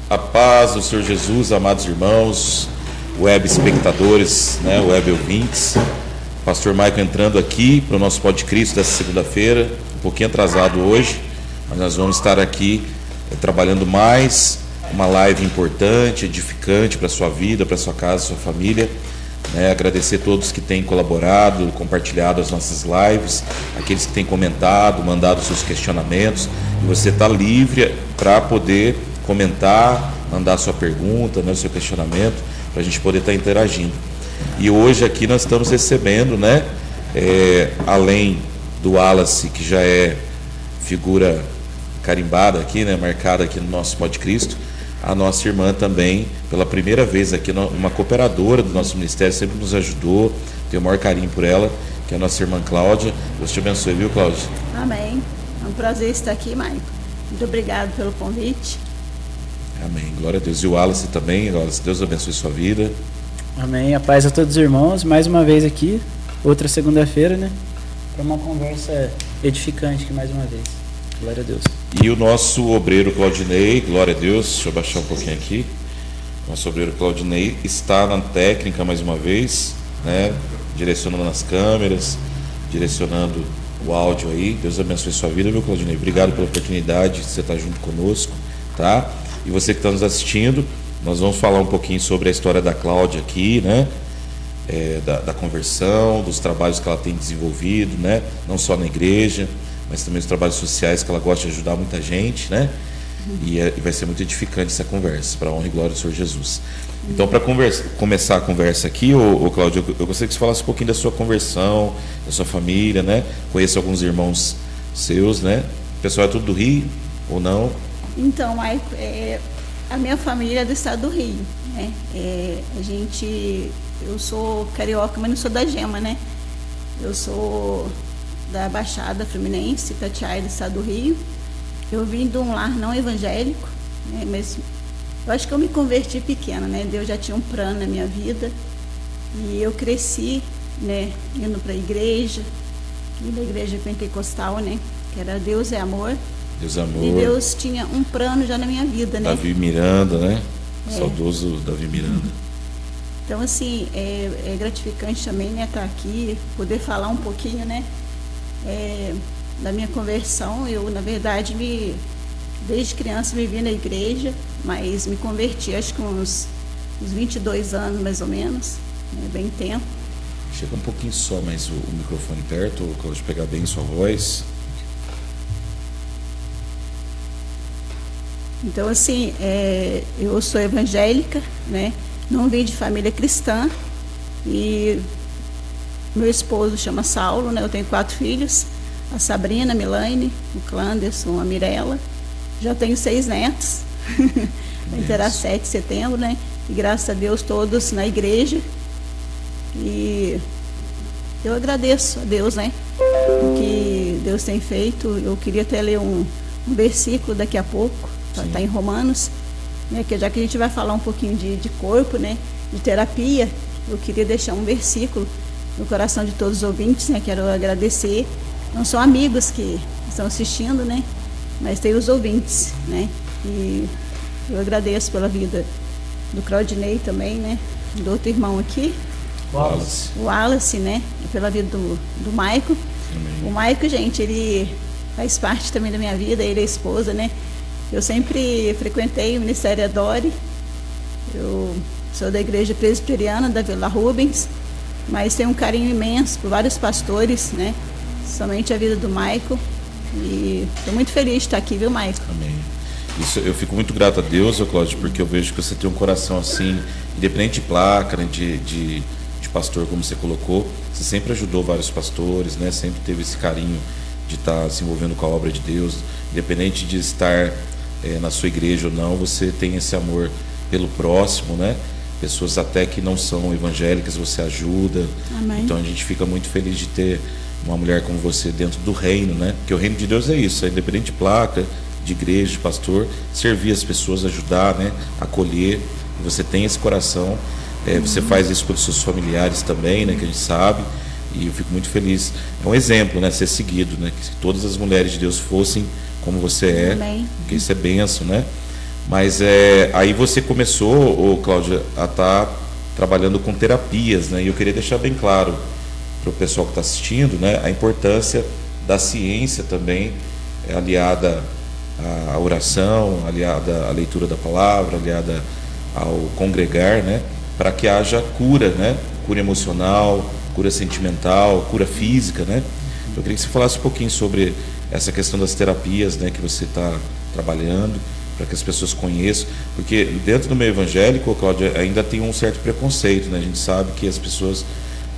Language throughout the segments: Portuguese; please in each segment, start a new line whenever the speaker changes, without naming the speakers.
A paz do Senhor Jesus, amados irmãos, web espectadores, né, web ouvintes. Pastor Maico entrando aqui para o nosso Pod Cristo dessa segunda-feira, um pouquinho atrasado hoje, mas nós vamos estar aqui trabalhando mais uma live importante, edificante para a sua vida, para a sua casa, sua família. Agradecer a todos que têm colaborado, compartilhado as nossas lives, aqueles que têm comentado, mandado seus questionamentos. E você está livre para poder comentar, mandar sua pergunta, né, seu questionamento, para a gente poder estar interagindo. E hoje aqui nós estamos recebendo, além do Wallace, que já é figura carimbada aqui, marcada aqui no nosso Pod Cristo, a nossa irmã também, pela primeira vez aqui, uma cooperadora do nosso ministério, sempre nos ajudou, tenho o maior carinho por ela, que é a nossa irmã Cláudia. Deus te abençoe, viu, Cláudia?
Amém. É um prazer estar aqui, Maico. Muito obrigado pelo convite.
Amém. Glória a Deus. E o Wallace também, Wallace, Deus abençoe sua vida.
Amém. A paz a todos os irmãos. Mais uma vez aqui, outra segunda-feira, para uma conversa edificante aqui mais uma vez. Glória a Deus.
E o nosso obreiro Claudinei, glória a Deus, deixa eu baixar um pouquinho aqui. Nosso obreiro Claudinei está na técnica mais uma vez, direcionando nas câmeras, direcionando o áudio aí. Deus abençoe sua vida, viu, Claudinei? Obrigado pela oportunidade de você estar junto conosco, tá? E você que está nos assistindo, nós vamos falar um pouquinho sobre a história da Cláudia aqui, da conversão, dos trabalhos que ela tem desenvolvido, não só na igreja, mas também os trabalhos sociais, que ela gosta de ajudar muita gente, E vai ser muito edificante essa conversa, para a honra e glória do Senhor Jesus. Então, para começar a conversa aqui, Cláudio, eu gostaria que você falasse um pouquinho da sua conversão, da sua família, Conheço alguns irmãos seus, O pessoal é tudo do Rio, ou não?
Então, Maico, a minha família é do estado do Rio, eu sou carioca, mas não sou da Gema, Eu sou da Baixada Fluminense, Itatiaia, do estado do Rio. Eu vim de um lar não evangélico, mas eu acho que eu me converti pequena, Deus já tinha um plano na minha vida e eu cresci, indo para a igreja, indo à igreja pentecostal, que era Deus é amor.
Deus é amor.
E Deus tinha um plano já na minha vida,
Davi Miranda, Saudoso Davi Miranda.
Então, assim, é gratificante também, estar aqui, poder falar um pouquinho, da minha conversão. Eu, na verdade, desde criança me vi na igreja, mas me converti acho que uns 22 anos mais ou menos, bem tempo.
Chega um pouquinho só mais o microfone perto, Cláudio, pegar bem sua voz.
Então, assim, eu sou evangélica, não vim de família cristã e meu esposo chama Saulo, eu tenho 4 filhos, a Sabrina, a Milane, o Clanderson, a Mirella. Já tenho 6 netos, terá 7 de setembro, E graças a Deus todos na igreja. E eu agradeço a Deus, o que Deus tem feito. Eu queria até ler um versículo daqui a pouco, está em Romanos, que já que a gente vai falar um pouquinho de corpo, de terapia, eu queria deixar um versículo no coração de todos os ouvintes, Quero agradecer, não são amigos que estão assistindo, mas tem os ouvintes, E eu agradeço pela vida do Claudinei também, do outro irmão aqui, o Wallace, e pela vida do Maico. O Maico, gente, ele faz parte também da minha vida, ele é a esposa, Eu sempre frequentei o Ministério Adore. Eu sou da Igreja Presbiteriana da Vila Rubens, mas tenho um carinho imenso por vários pastores, Somente a vida do Maico. E estou muito feliz de estar aqui, viu, Maico?
Amém. Isso, eu fico muito grato a Deus, Cláudio, porque eu vejo que você tem um coração assim, independente de placa, de pastor, como você colocou. Você sempre ajudou vários pastores, Sempre teve esse carinho de estar se envolvendo com a obra de Deus, independente de estar na sua igreja ou não, você tem esse amor pelo próximo, Pessoas até que não são evangélicas, você ajuda.
Amém.
Então a gente fica muito feliz de ter uma mulher como você dentro do reino, Porque o reino de Deus é isso, é independente de placa, de igreja, de pastor, servir as pessoas, ajudar, acolher. Você tem esse coração, você faz isso com os seus familiares também, que a gente sabe. E eu fico muito feliz. É um exemplo, ser seguido, que todas as mulheres de Deus fossem como você é.
Amém.
Porque isso é bênção, Mas aí você começou, Cláudia, a estar trabalhando com terapias, né? E eu queria deixar bem claro para o pessoal que está assistindo, né, a importância da ciência também, aliada à oração, aliada à leitura da palavra, aliada ao congregar, né, para que haja cura, né, cura emocional, cura sentimental, cura física, né. Eu queria que você falasse um pouquinho sobre essa questão das terapias, né, que você está trabalhando, para que as pessoas conheçam, porque dentro do meio evangélico, Cláudia, ainda tem um certo preconceito, né? A gente sabe que as pessoas,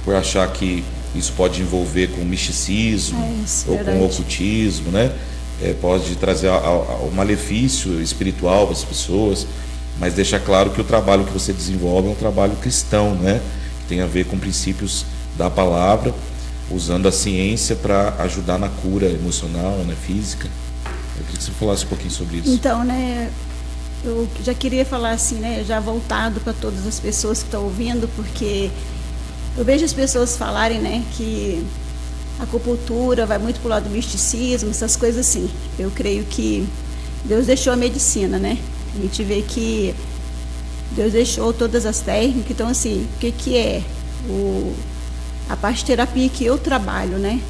por achar que isso pode envolver com misticismo ou com ocultismo, né? Pode trazer um malefício espiritual para as pessoas, mas deixar claro que o trabalho que você desenvolve é um trabalho cristão, né? Que tem a ver com princípios da palavra, usando a ciência para ajudar na cura emocional, né, física. Eu queria que você falasse um pouquinho sobre isso.
Então, né, eu já queria falar assim, né, já voltado para todas as pessoas que estão ouvindo, porque eu vejo as pessoas falarem, né, que a acupuntura vai muito para o lado do misticismo, essas coisas assim. Eu creio que Deus deixou a medicina, né? A gente vê que Deus deixou todas as técnicas. Então, assim, o que é a parte de terapia que eu trabalho, né?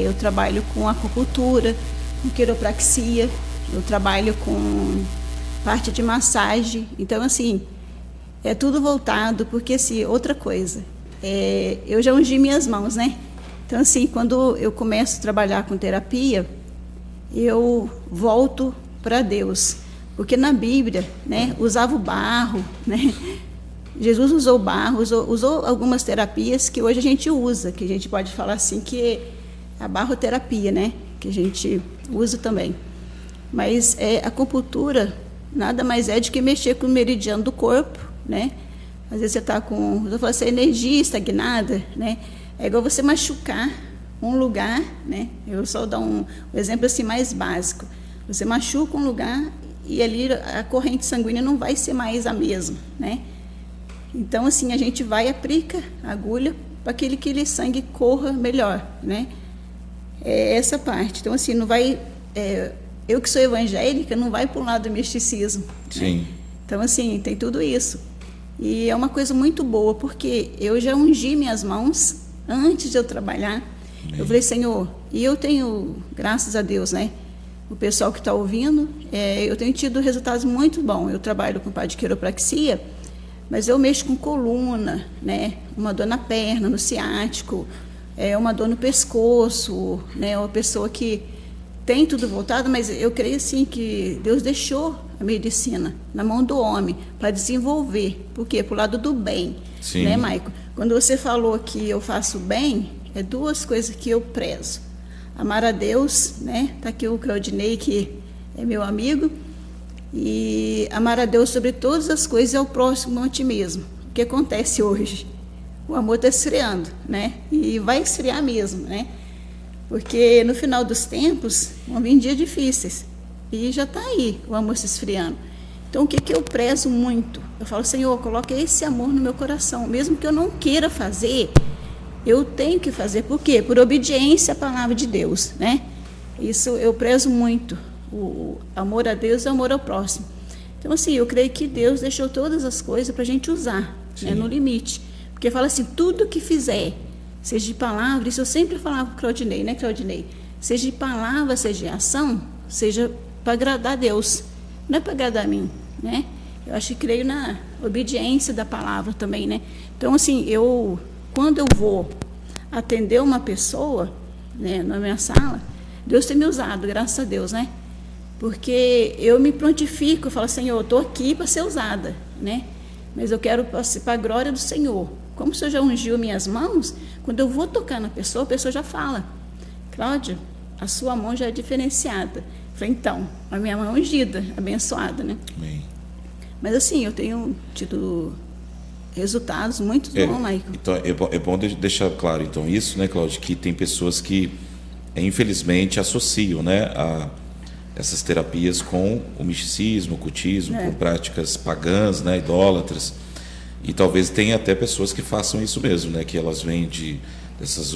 Eu trabalho com acupuntura, com quiropraxia, eu trabalho com parte de massagem. Então, assim, é tudo voltado, porque, assim, outra coisa, eu já ungi minhas mãos, né? Então, assim, quando eu começo a trabalhar com terapia, eu volto para Deus, porque na Bíblia, né, usava o barro, né? Jesus usou o barro, usou algumas terapias que hoje a gente usa, que a gente pode falar assim que é a barroterapia, né? Que a gente usa também. Mas a acupuntura nada mais é do que mexer com o meridiano do corpo, né? Às vezes você está com energia estagnada, né? É igual você machucar um lugar, né? Eu só dar um exemplo assim mais básico. Você machuca um lugar e ali a corrente sanguínea não vai ser mais a mesma, né? Então, assim, a gente vai e aplica a agulha para que aquele sangue corra melhor, né? É essa parte. Então, assim, não vai... eu que sou evangélica, não vai para um lado do misticismo.
Sim.
Né? Então, assim, tem tudo isso. E é uma coisa muito boa, porque eu já ungi minhas mãos antes de eu trabalhar. Eu falei, Senhor, e eu tenho, graças a Deus, né? O pessoal que está ouvindo, eu tenho tido resultados muito bons. Eu trabalho com parte de quiropraxia, mas eu mexo com coluna, né? Uma dor na perna, no ciático, uma dor no pescoço, né? Uma pessoa que tem tudo voltado, mas eu creio assim que Deus deixou a medicina na mão do homem para desenvolver. Por quê? Para o lado do bem.
Sim.
Né, Maico? Quando você falou que eu faço bem, é duas coisas que eu prezo. Amar a Deus, né? Está aqui o Claudinei, que é meu amigo, e amar a Deus sobre todas as coisas e ao próximo a ti mesmo. O que acontece hoje? O amor está esfriando, né? E vai esfriar mesmo, né? Porque no final dos tempos vão vir dias difíceis e já está aí o amor se esfriando. Então, o que eu prezo muito? Eu falo, Senhor, coloca esse amor no meu coração. Mesmo que eu não queira fazer, eu tenho que fazer. Por quê? Por obediência à palavra de Deus, né? Isso eu prezo muito. O amor a Deus e o amor ao próximo. Então, assim, eu creio que Deus deixou todas as coisas para a gente usar, né, no limite. Porque fala assim, tudo que fizer, seja de palavra, isso eu sempre falava para o Claudinei, né, Claudinei? Seja de palavra, seja de ação, seja para agradar a Deus. Não é para agradar a mim, né? Eu acho que creio na obediência da palavra também, né? Então, assim, quando eu vou atender uma pessoa, né, na minha sala, Deus tem me usado, graças a Deus, né? Porque eu me prontifico, eu falo, Senhor, eu estou aqui para ser usada, né? Mas eu quero para a glória do Senhor. Como o Senhor já ungiu minhas mãos, quando eu vou tocar na pessoa, a pessoa já fala, Cláudia, a sua mão já é diferenciada. Eu falei, então, a minha mão é ungida, abençoada, né?
Amém.
Mas assim, eu tenho tido resultados muito bons, Maicon.
Então, é bom deixar claro, então, isso, né, Cláudia, que tem pessoas que, infelizmente, associam, né, a essas terapias com o misticismo, o ocultismo, com práticas pagãs, né, idólatras. E talvez tenha até pessoas que façam isso mesmo, né, que elas vêm dessas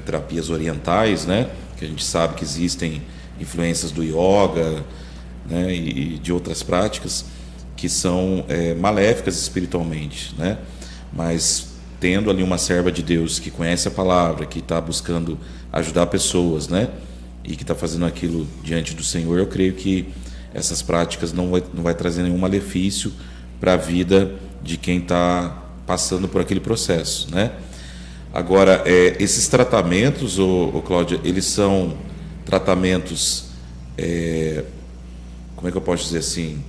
terapias orientais, né, que a gente sabe que existem influências do yoga, né, e de outras práticas que são maléficas espiritualmente, né? Mas tendo ali uma serva de Deus que conhece a palavra, que está buscando ajudar pessoas, né, e que está fazendo aquilo diante do Senhor, eu creio que essas práticas não vai trazer nenhum malefício para a vida de quem está passando por aquele processo, né? Agora, esses tratamentos, Cláudia, eles são tratamentos, como é que eu posso dizer assim,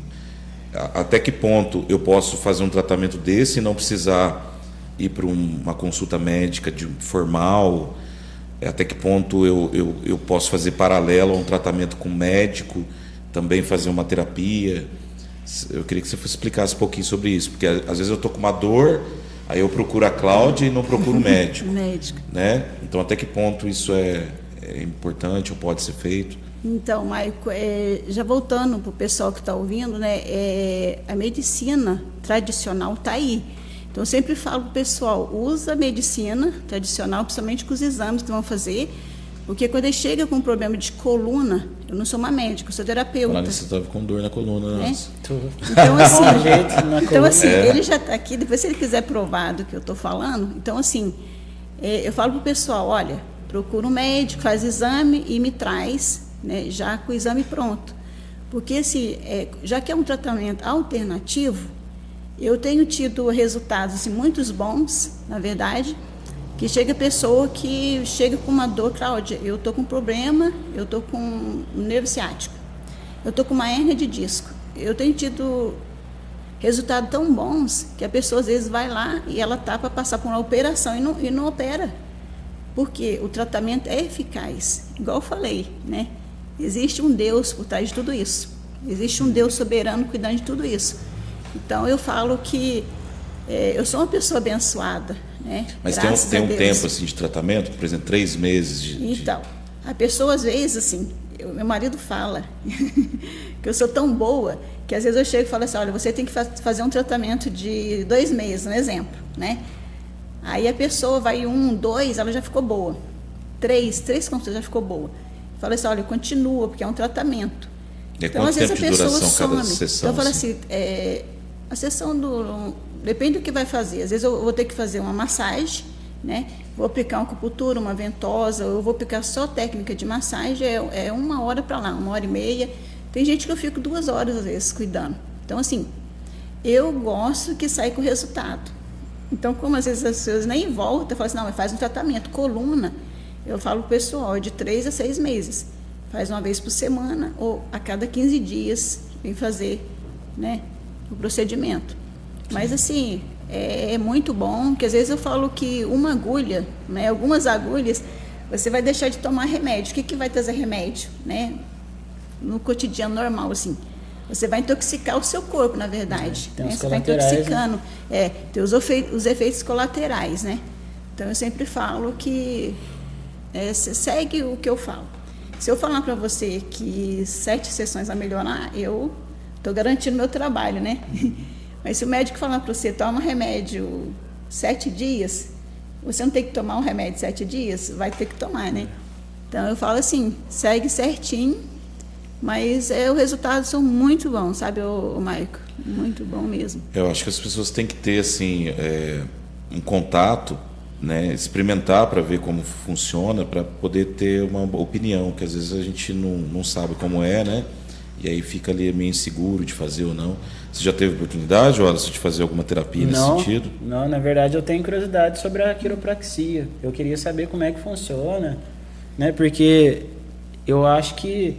até que ponto eu posso fazer um tratamento desse e não precisar ir para uma consulta médica formal? Até que ponto eu posso fazer paralelo a um tratamento com médico, também fazer uma terapia? Eu queria que você explicasse um pouquinho sobre isso, porque às vezes eu estou com uma dor, aí eu procuro a Cláudia e não procuro o médico. Né? Então, até que ponto isso é importante ou pode ser feito?
Então, Maico, já voltando para o pessoal que está ouvindo, né, a medicina tradicional está aí. Então, eu sempre falo para o pessoal, usa a medicina tradicional, principalmente com os exames que vão fazer, porque quando ele chega com um problema de coluna, eu não sou uma médica, eu sou terapeuta.
Falando você estava com dor na coluna, né?
Então, assim, ele já está aqui, depois se ele quiser provar do que eu estou falando, então, assim, eu falo para o pessoal, olha, procura um médico, faz exame e me traz, né, já com o exame pronto. Porque, assim, já que é um tratamento alternativo, eu tenho tido resultados assim, muito bons, na verdade, que chega pessoa que chega com uma dor, Cláudia, eu estou com um problema, eu estou com um nervo ciático, eu estou com uma hérnia de disco. Eu tenho tido resultados tão bons que a pessoa às vezes vai lá e ela está para passar por uma operação e não opera, porque o tratamento é eficaz. Igual eu falei, né? Existe um Deus por trás de tudo isso, existe um Deus soberano cuidando de tudo isso. Então eu falo que eu sou uma pessoa abençoada, né?
Mas tem um tempo assim de tratamento, por exemplo, 3 meses
Então, a pessoa às vezes assim, meu marido fala que eu sou tão boa que às vezes eu chego e falo assim, olha, você tem que fazer um tratamento de 2 meses, um exemplo, né? Aí a pessoa vai 1, 2, ela já ficou boa. 3 consultas já ficou boa. Fala assim, olha, continua, porque é um tratamento.
Então, às vezes a pessoa some. Sessão,
então, eu falo assim, a sessão depende do que vai fazer. Às vezes eu vou ter que fazer uma massagem, né? Vou aplicar uma acupuntura, uma ventosa, ou eu vou aplicar só técnica de massagem, 1 hora para lá, 1h30. Tem gente que eu fico 2 horas, às vezes, cuidando. Então, assim, eu gosto que saia com resultado. Então, como às vezes as pessoas nem voltam, eu falo assim, não, mas faz um tratamento, coluna. Eu falo para o pessoal, de 3 a 6 meses. Faz uma vez por semana ou a cada 15 dias vem fazer, né, o procedimento. Mas, assim, é muito bom, que às vezes eu falo que uma agulha, né, algumas agulhas, você vai deixar de tomar remédio. O que vai trazer remédio, né? No cotidiano normal, assim. Você vai intoxicar o seu corpo, na verdade.
Tem
né?
os
Você está intoxicando. Né? Tem os efeitos colaterais, né? Então, eu sempre falo que segue o que eu falo. Se eu falar para você que 7 sessões vai melhorar, eu estou garantindo meu trabalho, né? Mas se o médico falar para você, toma remédio 7 dias, você não tem que tomar um remédio 7 dias, vai ter que tomar, né? Então, eu falo assim, segue certinho, mas os resultados são muito bons, sabe, Maico? Muito bom mesmo.
Eu acho que as pessoas têm que ter, assim, um contato, né, experimentar para ver como funciona, para poder ter uma opinião, que às vezes a gente não sabe como é, né? E aí fica ali meio inseguro de fazer ou não. Você já teve oportunidade, Wallace, de fazer alguma terapia nesse sentido?
Não, na verdade eu tenho curiosidade sobre a quiropraxia. Eu queria saber como é que funciona, né? Porque eu acho que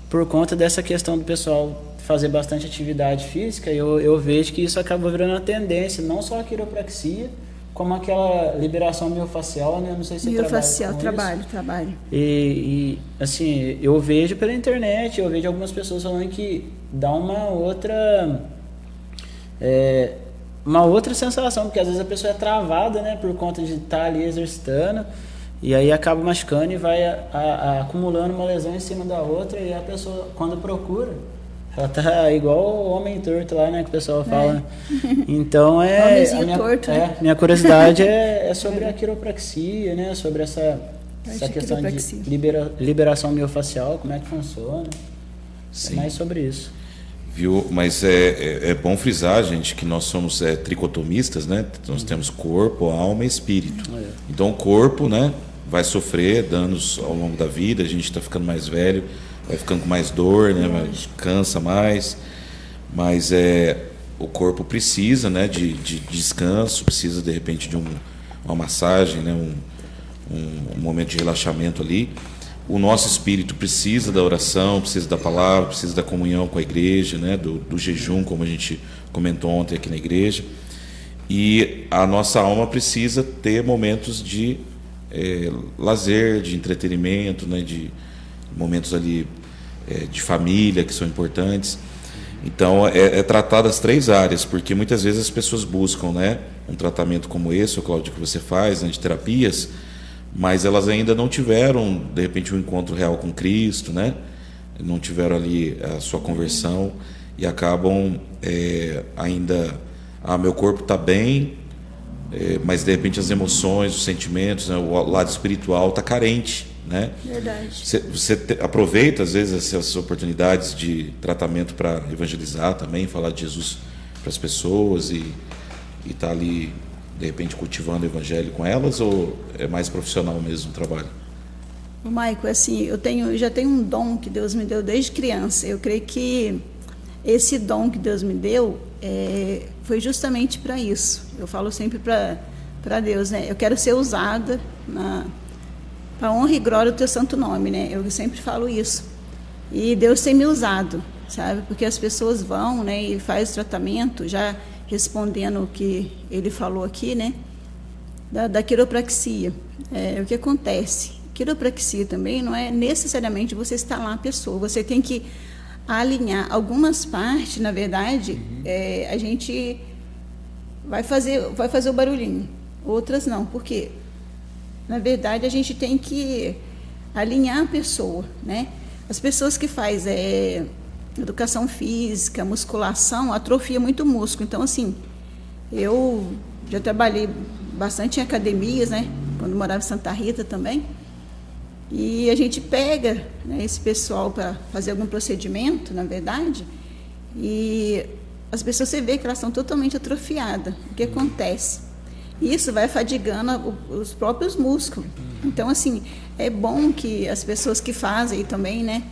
por conta dessa questão do pessoal fazer bastante atividade física, eu vejo que isso acaba virando uma tendência, não só a quiropraxia, como aquela liberação miofacial, né? Não sei se
miofacial, trabalho.
E assim, eu vejo pela internet, eu vejo algumas pessoas falando que dá uma outra sensação, porque às vezes a pessoa é travada, né? Por conta de estar ali exercitando, e aí acaba machucando e vai acumulando uma lesão em cima da outra, e a pessoa, quando procura, ela tá igual o homem torto lá, né, que o pessoal fala. Então, minha curiosidade é sobre a quiropraxia, né, sobre essa questão de liberação miofacial, como é que funciona.
Sim.
É mais sobre isso.
Viu? Mas é bom frisar, gente, que nós somos tricotomistas, né? Nós temos corpo, alma e espírito. Então o corpo, né, vai sofrer danos ao longo da vida, a gente está ficando mais velho, vai ficando com mais dor, né? Cansa mais. Mas o corpo precisa, né, de descanso, precisa de repente de uma massagem, né, um momento de relaxamento ali. O nosso espírito precisa da oração, precisa da palavra, precisa da comunhão com a igreja, né, do jejum, como a gente comentou ontem aqui na igreja. E a nossa alma precisa ter momentos de lazer, de entretenimento, né, de momentos ali de família que são importantes. Então, tratar das 3 áreas, porque muitas vezes as pessoas buscam, né, um tratamento como esse, o Cláudio, que você faz, né, de terapias, mas elas ainda não tiveram, de repente, um encontro real com Cristo, né? Não tiveram ali a sua conversão e acabam ainda... meu corpo está bem, mas, de repente, as emoções, os sentimentos, né, o lado espiritual está carente, né?
Verdade.
Você aproveita, às vezes, essas oportunidades de tratamento para evangelizar também, falar de Jesus para as pessoas e estar ali, de repente, cultivando o evangelho com elas, ou é mais profissional mesmo o trabalho?
O Maico, assim, eu já tenho um dom que Deus me deu desde criança. Eu creio que esse dom que Deus me deu foi justamente para isso. Eu falo sempre para Deus, né? Eu quero ser usada para honra e glória do teu santo nome, né? Eu sempre falo isso. E Deus tem me usado, sabe? Porque as pessoas vão, né, e faz o tratamento, já respondendo o que ele falou aqui, né, da quiropraxia. O que acontece? Quiropraxia também não é necessariamente você estar lá a pessoa, você tem que alinhar algumas partes, na verdade, a gente vai fazer o barulhinho, outras não, por quê? Na verdade, a gente tem que alinhar a pessoa, né? As pessoas que fazem educação física, musculação, atrofia muito o músculo. Então, assim, eu já trabalhei bastante em academias, né? Quando morava em Santa Rita também. E a gente pega, né, esse pessoal para fazer algum procedimento, na verdade, e as pessoas, você vê que elas estão totalmente atrofiadas. O que acontece? Isso vai fadigando os próprios músculos. Então, assim, é bom que as pessoas que fazem também, né,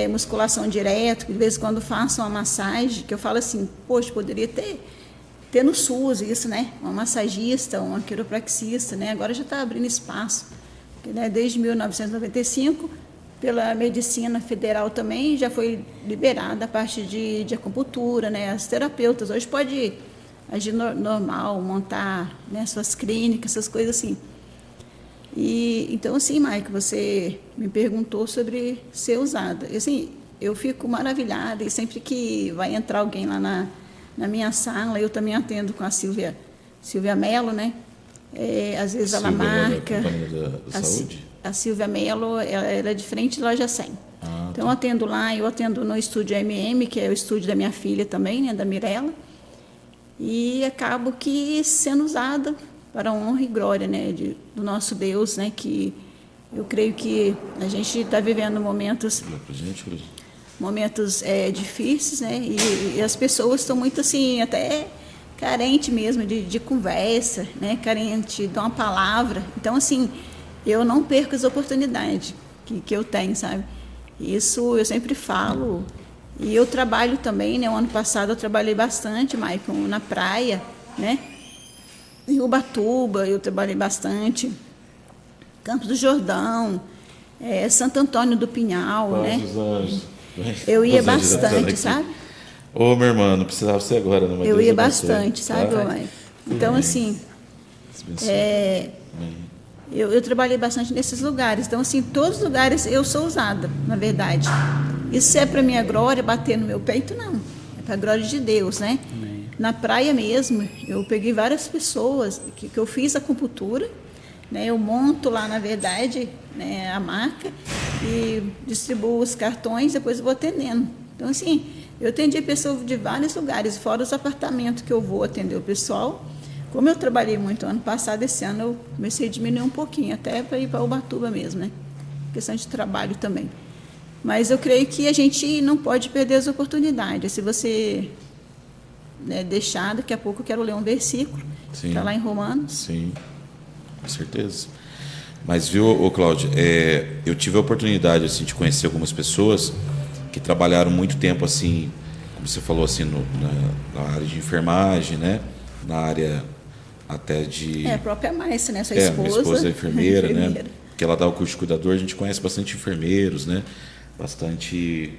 musculação direto, de vez em quando façam uma massagem, que eu falo assim, poxa, poderia ter no SUS isso, né? Uma massagista, uma quiropraxista, né? Agora já está abrindo espaço. Porque, né, desde 1995, pela medicina federal também, já foi liberada a parte de acupuntura, né? As terapeutas hoje podem agir normal, montar, né, suas clínicas, essas coisas assim. E então, assim, Maico, você me perguntou sobre ser usada. E, assim, eu fico maravilhada, e sempre que vai entrar alguém lá na minha sala, eu também atendo com a Silvia Mello, né? Às vezes ela marca.
Da saúde?
A Silvia Mello, ela é de frente da Loja 100. Então, eu atendo lá, eu atendo no estúdio MM, que é o estúdio da minha filha também, né, da Mirella, e acabo que sendo usada para a honra e glória, né, do nosso Deus, né, que eu creio que a gente está vivendo momentos difíceis, né, e as pessoas estão muito assim, até carente mesmo de conversa, né, carente de uma palavra. Então, assim, eu não perco as oportunidades que eu tenho, sabe? Isso eu sempre falo. E eu trabalho também, né? O ano passado eu trabalhei bastante, Maicon, na praia, né? Em Ubatuba eu trabalhei bastante. Campos do Jordão, Santo Antônio do Pinhal, né? Eu ia bastante, sabe?
Ô, minha irmã, não precisava ser agora, não.
Eu ia bastante, sabe, Maicon? Então, assim, eu trabalhei bastante nesses lugares. Então, assim, todos os lugares eu sou usada, na verdade. Isso é para minha glória, bater no meu peito, não. É para a glória de Deus, né?
Amém.
Na praia mesmo, eu peguei várias pessoas que eu fiz acupuntura, né? Eu monto lá, na verdade, né, a marca e distribuo os cartões, depois vou atendendo. Então, assim, eu atendi pessoas de vários lugares, fora os apartamentos que eu vou atender o pessoal. Como eu trabalhei muito ano passado, esse ano eu comecei a diminuir um pouquinho, até para ir para Ubatuba mesmo, né? Questão de trabalho também. Mas eu creio que a gente não pode perder as oportunidades. Se você, né, deixar, daqui a pouco eu quero ler um versículo, está lá em Romanos.
Sim, com certeza. Mas viu, Cláudio, eu tive a oportunidade assim, de conhecer algumas pessoas que trabalharam muito tempo assim, como você falou, assim, na área de enfermagem, né? Na área até de...
A própria Márcia, né? Sua esposa.
Minha esposa é enfermeira, né? Que ela dá o curso de cuidador, a gente conhece bastante enfermeiros, né? Bastante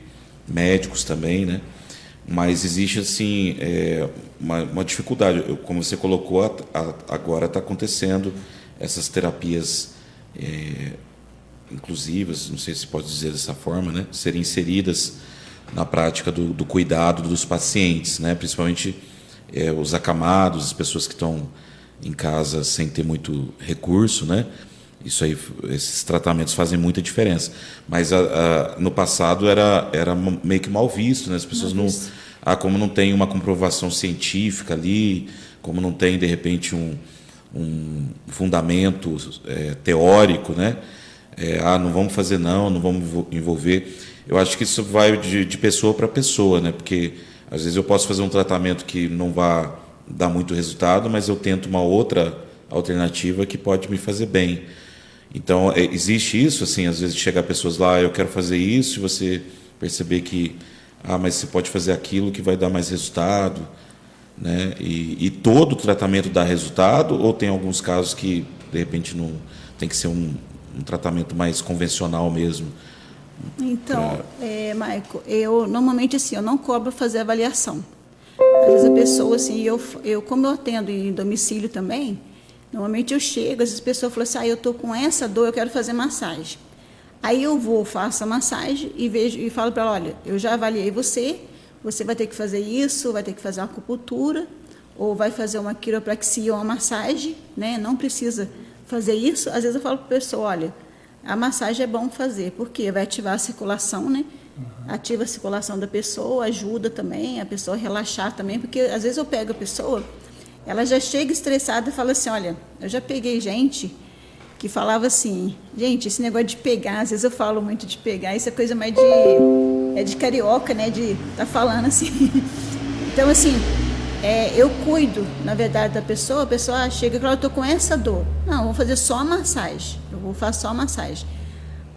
médicos também, né? Mas existe, assim, uma dificuldade. Como você colocou, agora está acontecendo essas terapias inclusivas, não sei se pode dizer dessa forma, né? Serem inseridas na prática do cuidado dos pacientes, né? Principalmente os acamados, as pessoas que estão em casa sem ter muito recurso, né? Isso aí, esses tratamentos fazem muita diferença. Mas no passado era meio que mal visto, né? As pessoas não... como não tem uma comprovação científica ali, como não tem, de repente, um fundamento teórico, né? Não vamos fazer não vamos envolver. Eu acho que isso vai de pessoa para pessoa, né? Porque, às vezes, eu posso fazer um tratamento que não vá dar muito resultado, mas eu tento uma outra alternativa que pode me fazer bem. Então, existe isso, assim, às vezes chegar pessoas lá, eu quero fazer isso, e você perceber que, mas você pode fazer aquilo que vai dar mais resultado, né? E todo tratamento dá resultado, ou tem alguns casos que, de repente, não tem que ser um tratamento mais convencional mesmo?
Então, Maico, eu normalmente assim, eu não cobro fazer avaliação. Às vezes a pessoa, assim, como eu atendo em domicílio também, normalmente eu chego, às vezes a pessoa fala assim, eu estou com essa dor, eu quero fazer massagem. Aí eu faço a massagem e falo para ela, olha, eu já avaliei você vai ter que fazer isso, vai ter que fazer uma acupuntura, ou vai fazer uma quiropraxia ou uma massagem, né? Não precisa fazer isso. Às vezes eu falo para a pessoa, olha, a massagem é bom fazer, porque vai ativar a circulação, né? Ativa a circulação da pessoa, ajuda também a pessoa a relaxar também, porque às vezes eu pego a pessoa, ela já chega estressada e fala assim, olha, eu já peguei gente que falava assim, gente, esse negócio de pegar, às vezes eu falo muito de pegar, isso é coisa mais de carioca, né, de tá falando assim. Então, assim, eu cuido, na verdade, da pessoa, a pessoa chega e fala, eu tô com essa dor. Não, vou fazer só a massagem, eu vou fazer só a massagem.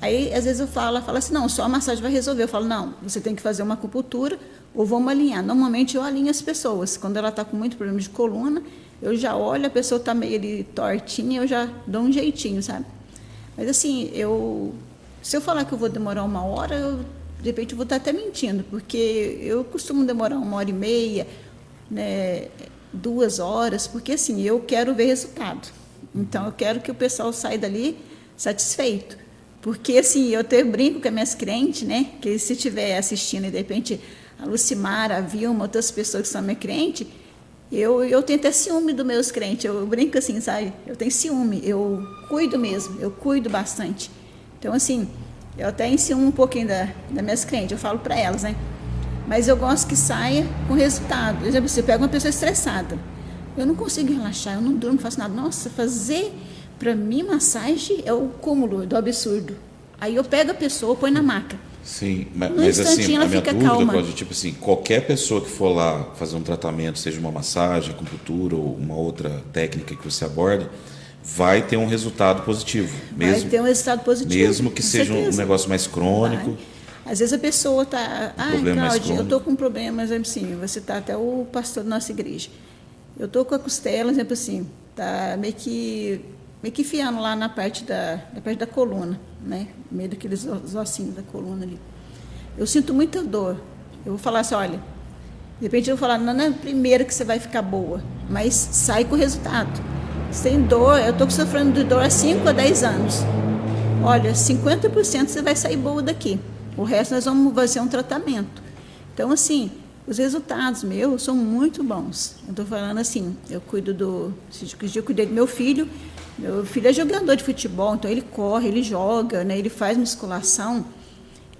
Aí, às vezes, ela fala assim, não, só a massagem vai resolver. Eu falo, não, você tem que fazer uma acupuntura ou vamos alinhar. Normalmente, eu alinho as pessoas. Quando ela está com muito problema de coluna, eu já olho, a pessoa está meio ali tortinha, eu já dou um jeitinho, sabe? Mas, assim, se eu falar que eu vou demorar 1 hora, de repente, eu vou estar até mentindo, porque eu costumo demorar 1h30, né, 2 horas, porque, assim, eu quero ver resultado. Então, eu quero que o pessoal saia dali satisfeito. Porque, assim, eu até brinco com as minhas clientes, né? Que se estiver assistindo e, de repente, a Lucimara, a Vilma, outras pessoas que são minha cliente, eu tenho até ciúme dos meus clientes. Eu brinco assim, sabe? Eu tenho ciúme, eu cuido mesmo, eu cuido bastante. Então, assim, eu até ensino um pouquinho das minhas clientes, eu falo para elas, né? Mas eu gosto que saia com resultado. Por exemplo, você pega uma pessoa estressada, eu não consigo relaxar, eu não durmo, não faço nada. Nossa, fazer... Para mim, massagem é o cúmulo do absurdo. Aí eu pego a pessoa, põe na maca.
Sim, mas assim,
ela
a minha
fica
dúvida,
calma.
Cláudia, tipo assim, qualquer pessoa que for lá fazer um tratamento, seja uma massagem, acupuntura ou uma outra técnica que você aborda, vai ter um resultado positivo. Mesmo,
vai ter um resultado positivo.
Mesmo que seja um negócio mais crônico.
Vai. Às vezes a pessoa está... Cláudia, eu estou com problemas, assim, você está até o pastor da nossa igreja. Eu estou com a costela, exemplo assim, está meio que enfiando lá na parte da coluna, né? No meio daqueles ossinhos da coluna ali. Eu sinto muita dor. Eu vou falar assim, olha, de repente eu vou falar, não é a primeira que você vai ficar boa, mas sai com resultado. Sem dor, eu estou sofrendo de dor há 5 a 10 anos. Olha, 50% você vai sair boa daqui. O resto nós vamos fazer um tratamento. Então, assim, os resultados meus são muito bons. Eu estou falando assim, eu cuido eu cuidei do meu filho. Meu filho é jogador de futebol, então ele corre, ele joga, né? Ele faz musculação.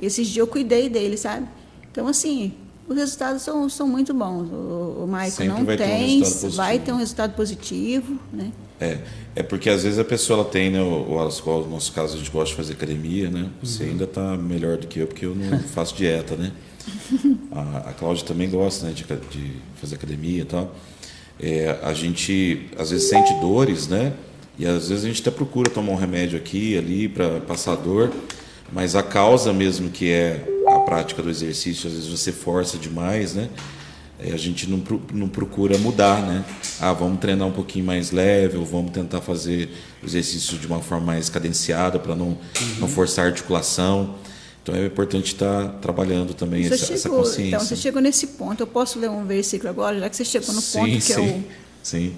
Esses dias eu cuidei dele, sabe? Então, assim, os resultados são muito bons. O Maico não tem, vai ter um resultado positivo, né?
É porque às vezes a pessoa ela tem, né, no nosso caso a gente gosta de fazer academia, né? Você ainda está melhor do que eu, porque eu não faço dieta, né? A Cláudia também gosta, né, de fazer academia e tal. A gente às vezes sente dores, né? E às vezes a gente até procura tomar um remédio aqui, ali, para passar a dor, mas a causa mesmo que é a prática do exercício, às vezes você força demais, né? A gente não procura mudar, né? Vamos treinar um pouquinho mais leve, ou vamos tentar fazer o exercício de uma forma mais cadenciada para não forçar a articulação. Então é importante estar trabalhando também essa consciência.
Então, você chegou nesse ponto. Eu posso ler um versículo agora, já que você chegou no ponto que eu...
Sim.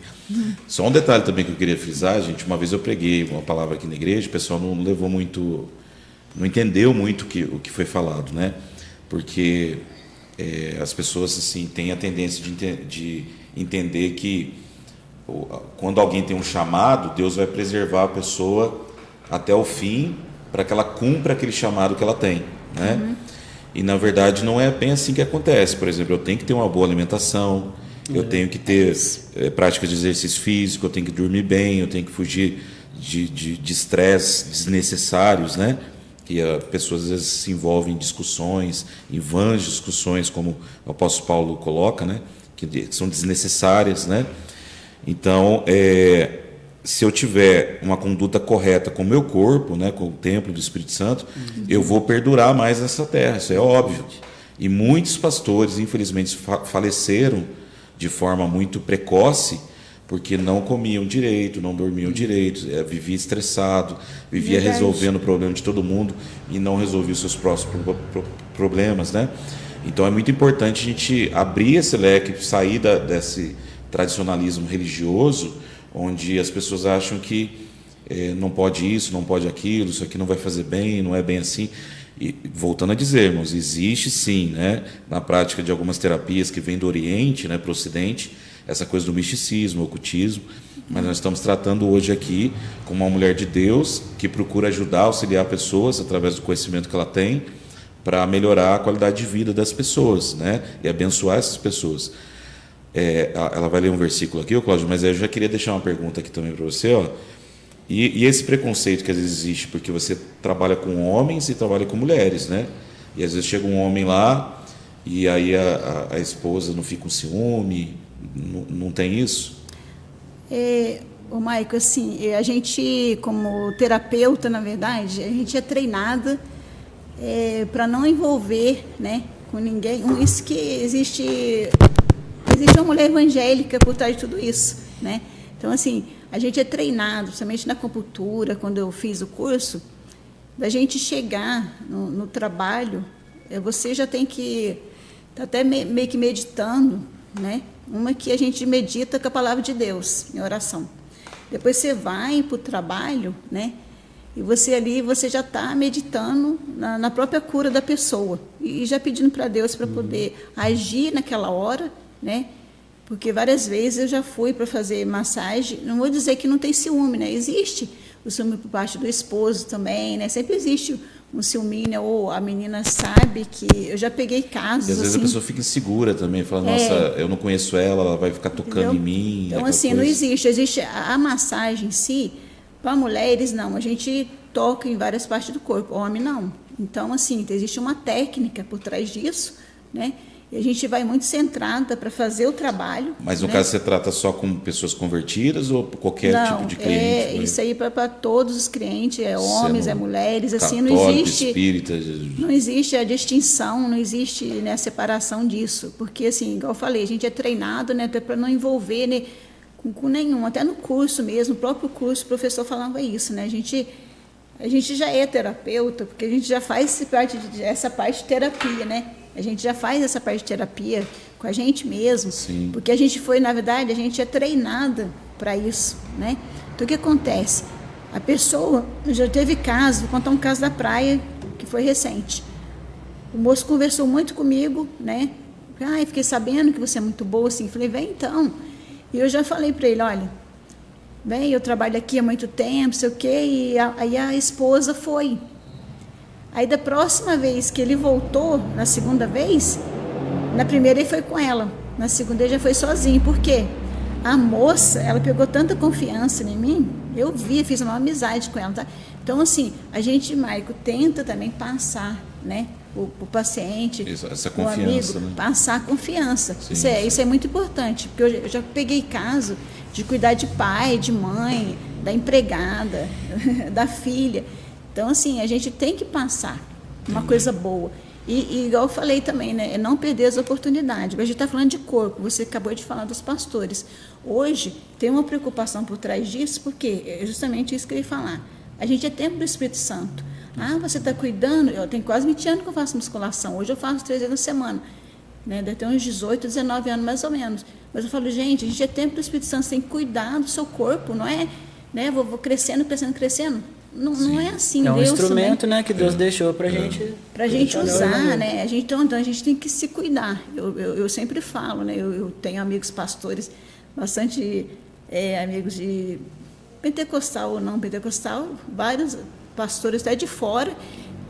Só um detalhe também que eu queria frisar, gente. Uma vez eu preguei uma palavra aqui na igreja, o pessoal não levou muito, não entendeu muito o que foi falado, né? Porque as pessoas assim têm a tendência de entender que quando alguém tem um chamado, Deus vai preservar a pessoa até o fim para que ela cumpra aquele chamado que ela tem, né? E na verdade não é bem assim que acontece. Por exemplo, eu tenho que ter uma boa alimentação, eu tenho que ter práticas de exercício físico, eu tenho que dormir bem, eu tenho que fugir de estresse desnecessários, né? Que as pessoas às vezes se envolvem em discussões, em vãs discussões, como o apóstolo Paulo coloca, né? Que são desnecessárias, né? Então, se eu tiver uma conduta correta com o meu corpo, né, com o templo do Espírito Santo, eu vou perdurar mais nessa terra, isso é óbvio. E muitos pastores, infelizmente, faleceram de forma muito precoce, porque não comiam direito, não dormiam direito, vivia estressado, vivia resolvendo o problema de todo mundo e não resolvia os seus próprios problemas, né? Então é muito importante a gente abrir esse leque, sair desse tradicionalismo religioso, onde as pessoas acham que não pode isso, não pode aquilo, isso aqui não vai fazer bem, não é bem assim. E voltando a dizer, irmãos, existe sim, né, na prática de algumas terapias que vêm do Oriente, né, para o Ocidente, essa coisa do misticismo, ocultismo, mas nós estamos tratando hoje aqui com uma mulher de Deus que procura ajudar, auxiliar pessoas através do conhecimento que ela tem para melhorar a qualidade de vida das pessoas, né, e abençoar essas pessoas. Ela vai ler um versículo aqui, Cláudio, mas eu já queria deixar uma pergunta aqui também para você, ó. E esse preconceito que às vezes existe, porque você trabalha com homens e trabalha com mulheres, né? E às vezes chega um homem lá e aí a esposa não fica com ciúme, não tem isso?
Ô Maico, assim, a gente como terapeuta, na verdade, a gente é treinada para não envolver, né, com ninguém. Isso que existe uma mulher evangélica por trás de tudo isso, né? Então, assim, a gente é treinado, principalmente na acupuntura, quando eu fiz o curso, da gente chegar no trabalho, você já tem que estar até meio que meditando, né? Uma que a gente medita com a palavra de Deus, em oração. Depois você vai para o trabalho, né? E você já está meditando na própria cura da pessoa. E já pedindo para Deus para poder agir naquela hora, né? Porque várias vezes eu já fui para fazer massagem, não vou dizer que não tem ciúme, né? Existe o ciúme por parte do esposo também, né? Sempre existe um ciúme, né? Ou a menina sabe que... Eu já peguei casos,
e às vezes a pessoa fica insegura também, fala, nossa, eu não conheço ela vai ficar tocando em mim.
Então, assim, não existe. Existe a massagem em si, para mulheres, não. A gente toca em várias partes do corpo, homem não. Então, assim, existe uma técnica por trás disso, né? E a gente vai muito centrada para fazer o trabalho.
Mas no caso você trata só com pessoas convertidas ou qualquer tipo de cliente?
Isso aí para todos os clientes, homens, mulheres, assim,
católico,
não existe.
Espírita.
Não existe a distinção, não existe, né, a separação disso. Porque, assim, igual eu falei, a gente é treinado, né, até para não envolver, né, com nenhum. Até no curso mesmo, o próprio curso, o professor falava isso, né? A gente já é terapeuta, porque a gente já faz essa parte de terapia, né? A gente já faz essa parte de terapia com a gente mesmo,
Sim.
Porque a gente na verdade, a gente é treinada para isso, né? Então, o que acontece? A pessoa, já teve caso, vou contar um caso da praia, que foi recente. O moço conversou muito comigo, né? Fiquei sabendo que você é muito boa, assim. Falei, vem então. E eu já falei para ele, olha, vem, eu trabalho aqui há muito tempo, sei o quê, e aí a esposa foi. Aí, da próxima vez que ele voltou, na segunda vez, na primeira ele foi com ela, na segunda ele já foi sozinho. Por quê? a moça, ela pegou tanta confiança em mim, eu vi, fiz uma amizade com ela, tá? Então, assim, a gente, Maico, tenta também passar, né, o paciente,
essa
o
confiança,
amigo,
né?
passar confiança.
Sim,
Isso é muito importante, porque eu já peguei caso de cuidar de pai, de mãe, da empregada, da filha. Então, assim, a gente tem que passar uma coisa boa. E igual eu falei também, né, é não perder as oportunidades. A gente está falando de corpo, você acabou de falar dos pastores. Hoje, tem uma preocupação por trás disso, porque é justamente isso que eu ia falar. A gente é templo do Espírito Santo. Ah, você está cuidando? Eu tenho quase 20 anos que eu faço musculação. Hoje eu faço 3 vezes na semana. Né? Deve ter uns 18, 19 anos mais ou menos. Mas eu falo, gente, a gente é templo do Espírito Santo, você tem que cuidar do seu corpo, não é? Né? Vou crescendo, crescendo, crescendo. Não é assim.
É um
Deus
instrumento,
também,
né, que Deus deixou para gente
usar, né? Então a gente tem que se cuidar. Eu sempre falo, né? Eu tenho amigos pastores, bastante amigos de pentecostal ou não pentecostal, vários pastores até de fora.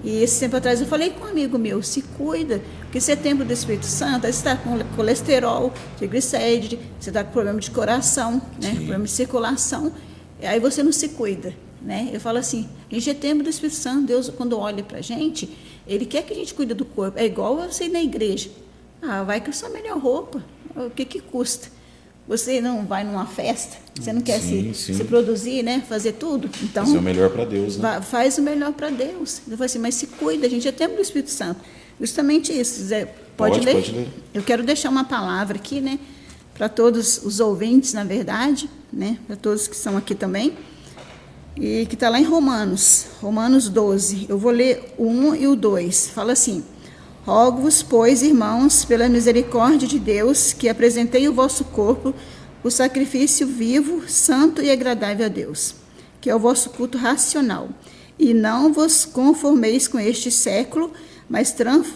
E esse tempo atrás eu falei com um amigo meu, se cuida, porque você é templo do Espírito Santo, aí você está com colesterol, triglicéride, você está com problema de coração, né? Problema de circulação, aí você não se cuida. Né? Eu falo assim, a gente é templo do Espírito Santo, Deus quando olha para a gente, Ele quer que a gente cuide do corpo, é igual você ir na igreja, vai com a sua melhor roupa, o que custa? Você não vai numa festa, você não quer se produzir, né? Fazer tudo, então
fazer o melhor para Deus, né?
Faz o melhor para Deus. Eu falo assim, mas se cuida, a gente é templo do Espírito Santo, justamente isso. Pode ler?
Pode ler.
Eu quero deixar uma palavra aqui, né? Para todos os ouvintes, na verdade, né? Para todos que estão aqui também. E que está lá em Romanos 12. Eu vou ler o 1 e o 2. Fala assim: rogo-vos, pois, irmãos, pela misericórdia de Deus, que apresentei o vosso corpo, o sacrifício vivo, santo e agradável a Deus, que é o vosso culto racional. E não vos conformeis com este século, mas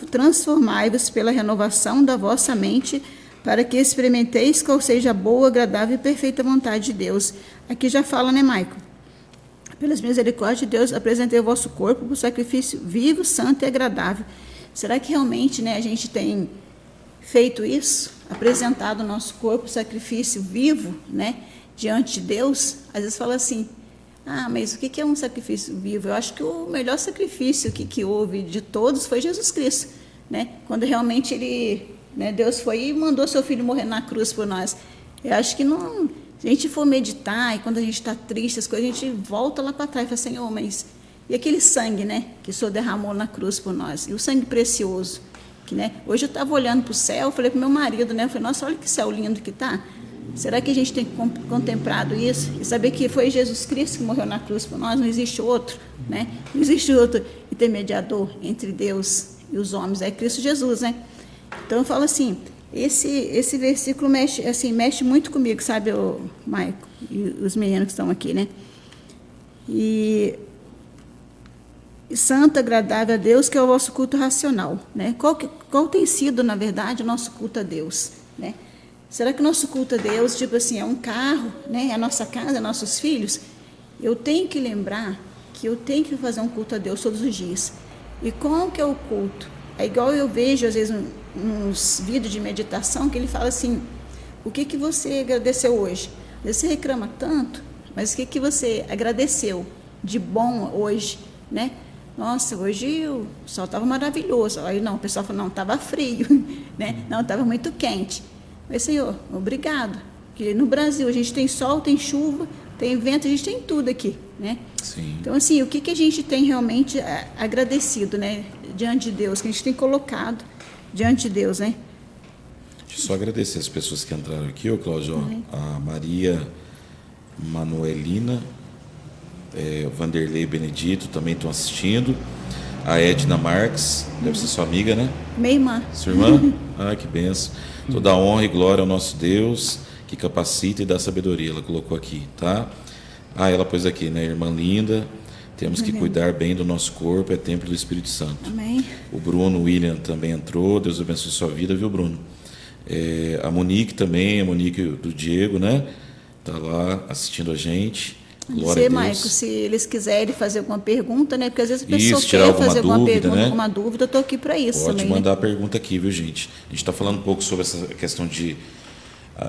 transformai-vos pela renovação da vossa mente, para que experimenteis qual seja a boa, agradável e perfeita vontade de Deus. Aqui já fala, né, Maico? Pelas misericórdias de Deus, apresentei o vosso corpo por sacrifício vivo, santo e agradável. Será que realmente, né, a gente tem feito isso? Apresentado o nosso corpo, sacrifício vivo, né, diante de Deus? Às vezes fala assim, mas o que é um sacrifício vivo? Eu acho que o melhor sacrifício que houve de todos foi Jesus Cristo, né? Quando realmente Deus foi e mandou seu filho morrer na cruz por nós. Eu acho que não... Se a gente for meditar, e quando a gente está triste, as coisas, a gente volta lá para trás e fala, Senhor, mas e aquele sangue, né, que o Senhor derramou na cruz por nós? E o sangue precioso, que, né, hoje eu estava olhando para o céu, falei para o meu marido, né, eu falei, nossa, olha que céu lindo que está. Será que a gente tem contemplado isso? E saber que foi Jesus Cristo que morreu na cruz por nós, não existe outro, né? Não existe outro intermediador entre Deus e os homens, é Cristo Jesus, né? Então eu falo assim, esse versículo mexe muito comigo, sabe, Maico, e os meninos que estão aqui, né? E santo, agradável a Deus, que é o vosso culto racional, né? Qual tem sido, na verdade, o nosso culto a Deus, né? Será que o nosso culto a Deus, tipo assim, é um carro, né? É a nossa casa, nossos filhos? Eu tenho que lembrar que eu tenho que fazer um culto a Deus todos os dias. E qual que é o culto? É igual eu vejo, às vezes, uns vídeos de meditação que ele fala assim, o que você agradeceu hoje? Você reclama tanto, mas o que você agradeceu de bom hoje, né? Nossa, hoje o sol estava maravilhoso. Aí não, o pessoal falou, não, estava frio, né? Não, estava muito quente. Mas, Senhor, obrigado. Porque no Brasil a gente tem sol, tem chuva, tem vento, a gente tem tudo aqui, né?
Sim.
Então, assim, o que a gente tem realmente agradecido, né? Diante de Deus, que a gente tem colocado diante de Deus, né?
Deixa eu só agradecer as pessoas que entraram aqui, Cláudio. A Maria Manuelina, Vanderlei Benedito também estão assistindo. A Edna Marques, deve ser sua amiga, né?
Minha irmã.
Sua irmã? Que benção. Toda honra e glória ao nosso Deus, que capacita e dá sabedoria. Ela colocou aqui, tá? Ela pôs aqui, né? Irmã linda, temos que cuidar bem do nosso corpo, é templo do Espírito Santo.
Amém.
O Bruno William também entrou, Deus abençoe sua vida, viu, Bruno? A Monique também, a Monique do Diego, né? Tá lá assistindo a gente. Glória a Deus.
Maico, se eles quiserem fazer alguma pergunta, né? Porque às vezes a pessoa
Isso, tirar
quer
alguma
fazer alguma
dúvida,
pergunta,
né?
alguma dúvida, eu estou aqui para isso
Pode
também.
mandar
Né?
a pergunta aqui, viu, gente? A gente está falando um pouco sobre essa questão de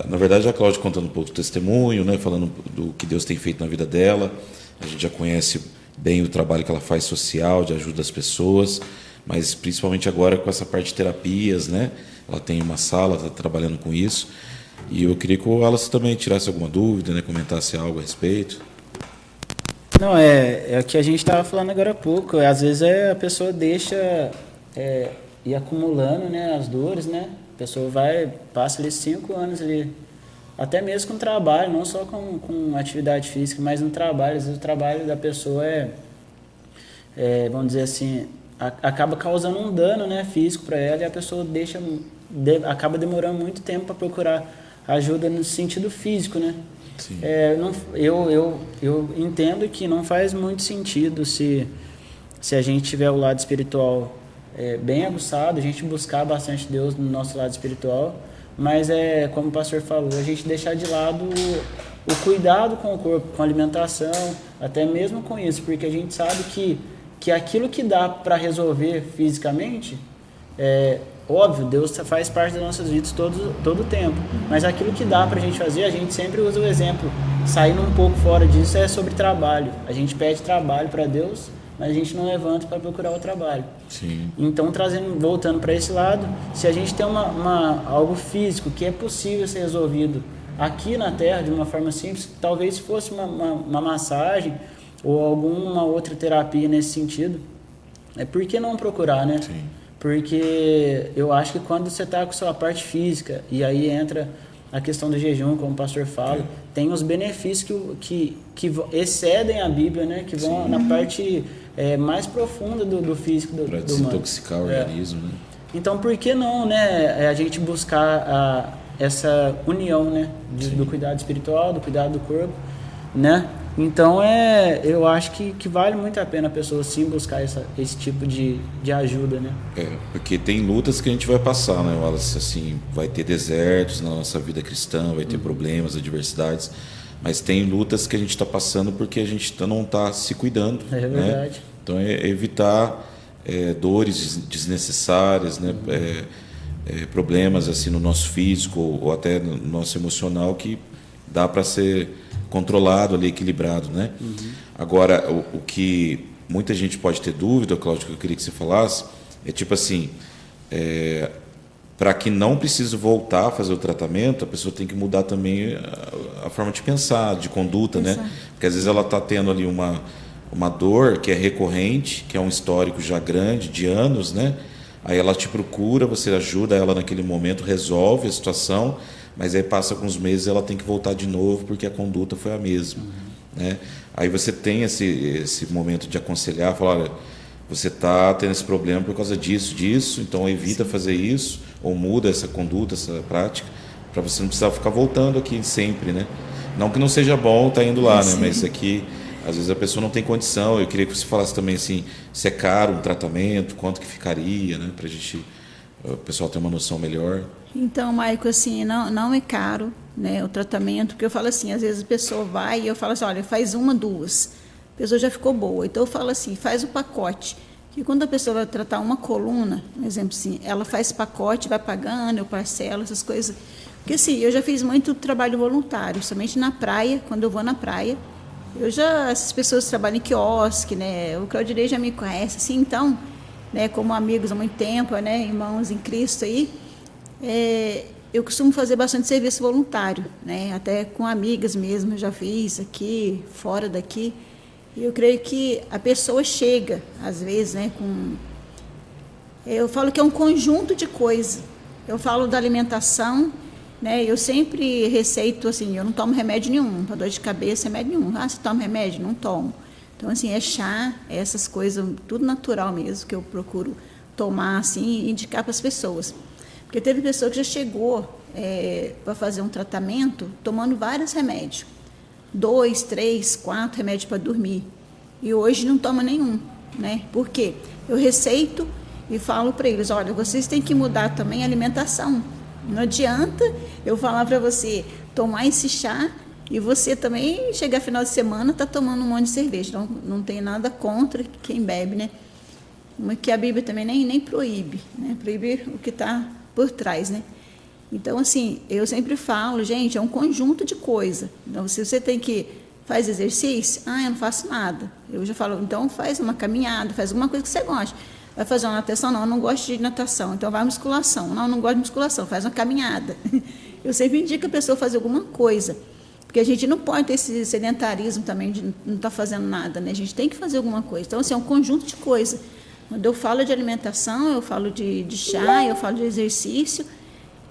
Na verdade, a Cláudia contando um pouco do testemunho, né, falando do que Deus tem feito na vida dela. A gente já conhece bem o trabalho que ela faz social, de ajuda às pessoas, mas principalmente agora com essa parte de terapias, né? Ela tem uma sala, está trabalhando com isso. E eu queria que o Wallace também tirasse alguma dúvida, né, comentasse algo a respeito.
Não, é o que a gente estava falando agora há pouco. Às vezes a pessoa deixa ir acumulando, né, as dores, né? A pessoa passa ali 5 anos ali, até mesmo com trabalho, não só com atividade física, mas no trabalho. Às vezes o trabalho da pessoa vamos dizer assim, acaba causando um dano, né, físico para ela, e a pessoa acaba demorando muito tempo para procurar ajuda no sentido físico, né?
Sim.
Eu entendo que não faz muito sentido se a gente tiver o lado espiritual bem aguçado, a gente buscar bastante Deus no nosso lado espiritual, mas como o pastor falou, a gente deixar de lado o cuidado com o corpo, com a alimentação, até mesmo com isso, porque a gente sabe que aquilo que dá para resolver fisicamente, óbvio, Deus faz parte das nossas vidas todo o tempo, mas aquilo que dá para a gente fazer, a gente sempre usa o exemplo, saindo um pouco fora disso, é sobre trabalho. A gente pede trabalho para Deus, mas a gente não levanta para procurar o trabalho.
Sim.
Então, voltando para esse lado, se a gente tem algo físico que é possível ser resolvido aqui na Terra de uma forma simples, talvez se fosse uma massagem ou alguma outra terapia nesse sentido, por que não procurar, né?
Sim.
Porque eu acho que quando você está com a sua parte física, e aí entra a questão do jejum, como o pastor fala, tem os benefícios que excedem a Bíblia, né? Que vão na parte mais profunda do físico do humano. Para
desintoxicar o organismo, né?
Então, por que não, né, a gente buscar essa união, né? Do cuidado espiritual, do cuidado do corpo, né? Então, eu acho que vale muito a pena a pessoa sim buscar esse tipo de ajuda, né?
Porque tem lutas que a gente vai passar, né, Wallace? Assim, vai ter desertos na nossa vida cristã, vai ter problemas, adversidades, mas tem lutas que a gente está passando porque a gente não está se cuidando.
É verdade.
Né? Então, evitar dores desnecessárias, né? Problemas assim no nosso físico ou até no nosso emocional que dá para ser controlado ali, equilibrado, né? Agora, o que muita gente pode ter dúvida, Cláudio, que eu queria que você falasse, tipo assim, para que não precise voltar a fazer o tratamento, a pessoa tem que mudar também a forma de pensar, de conduta, né? Porque às vezes ela está tendo ali uma dor que é recorrente, que é um histórico já grande, de anos, né? Aí ela te procura, você ajuda ela naquele momento, resolve a situação, mas aí passa alguns meses e ela tem que voltar de novo porque a conduta foi a mesma. Né? Aí você tem esse momento de aconselhar, falar, olha, você está tendo esse problema por causa disso, então evita fazer isso, ou muda essa conduta, essa prática, para você não precisar ficar voltando aqui sempre. Né? Não que não seja bom estar indo lá, né? Mas aqui, às vezes a pessoa não tem condição. Eu queria que você falasse também assim, se é caro um tratamento, quanto que ficaria, né? Para o pessoal ter uma noção melhor.
Então, Maico, assim, não é caro, né, o tratamento, porque eu falo assim, às vezes a pessoa vai e eu falo assim, olha, faz 1, 2, a pessoa já ficou boa, então eu falo assim, faz o pacote, que quando a pessoa vai tratar uma coluna, por exemplo, assim, ela faz pacote, vai pagando, eu parcelo, essas coisas, porque assim, eu já fiz muito trabalho voluntário, somente na praia, quando eu vou na praia, essas pessoas trabalham em quiosque, né, o Claudirei já me conhece, assim, então, né, como amigos há muito tempo, né, irmãos em Cristo aí, eu costumo fazer bastante serviço voluntário, né? Até com amigas mesmo, eu já fiz aqui, fora daqui. E eu creio que a pessoa chega, às vezes, né, eu falo que é um conjunto de coisas. Eu falo da alimentação, né? Eu sempre receito, assim, eu não tomo remédio nenhum, para dor de cabeça, remédio nenhum. Você toma remédio? Não tomo. Então, assim, chá, essas coisas, tudo natural mesmo, que eu procuro tomar, assim, e indicar para as pessoas. Porque teve pessoa que já chegou para fazer um tratamento tomando vários remédios. 2, 3, 4 remédios para dormir. E hoje não toma nenhum. Né? Por quê? Eu receito e falo para eles, olha, vocês têm que mudar também a alimentação. Não adianta eu falar para você tomar esse chá e você também chegar final de semana tá tomando um monte de cerveja. Então, não tem nada contra quem bebe, né? Que a Bíblia também nem proíbe, né? Proíbe o que está por trás, né? Então, assim, eu sempre falo, gente, é um conjunto de coisa. Então, se você tem que faz exercício, eu não faço nada. Eu já falo, então faz uma caminhada, faz alguma coisa que você gosta. Vai fazer uma natação? Não, eu não gosto de natação, então vai à musculação. Não, eu não gosto de musculação, faz uma caminhada. Eu sempre indico a pessoa fazer alguma coisa, porque a gente não pode ter esse sedentarismo também de não estar fazendo nada, né? A gente tem que fazer alguma coisa. Então, assim, é um conjunto de coisas. Quando eu falo de alimentação, eu falo de chá, eu falo de exercício,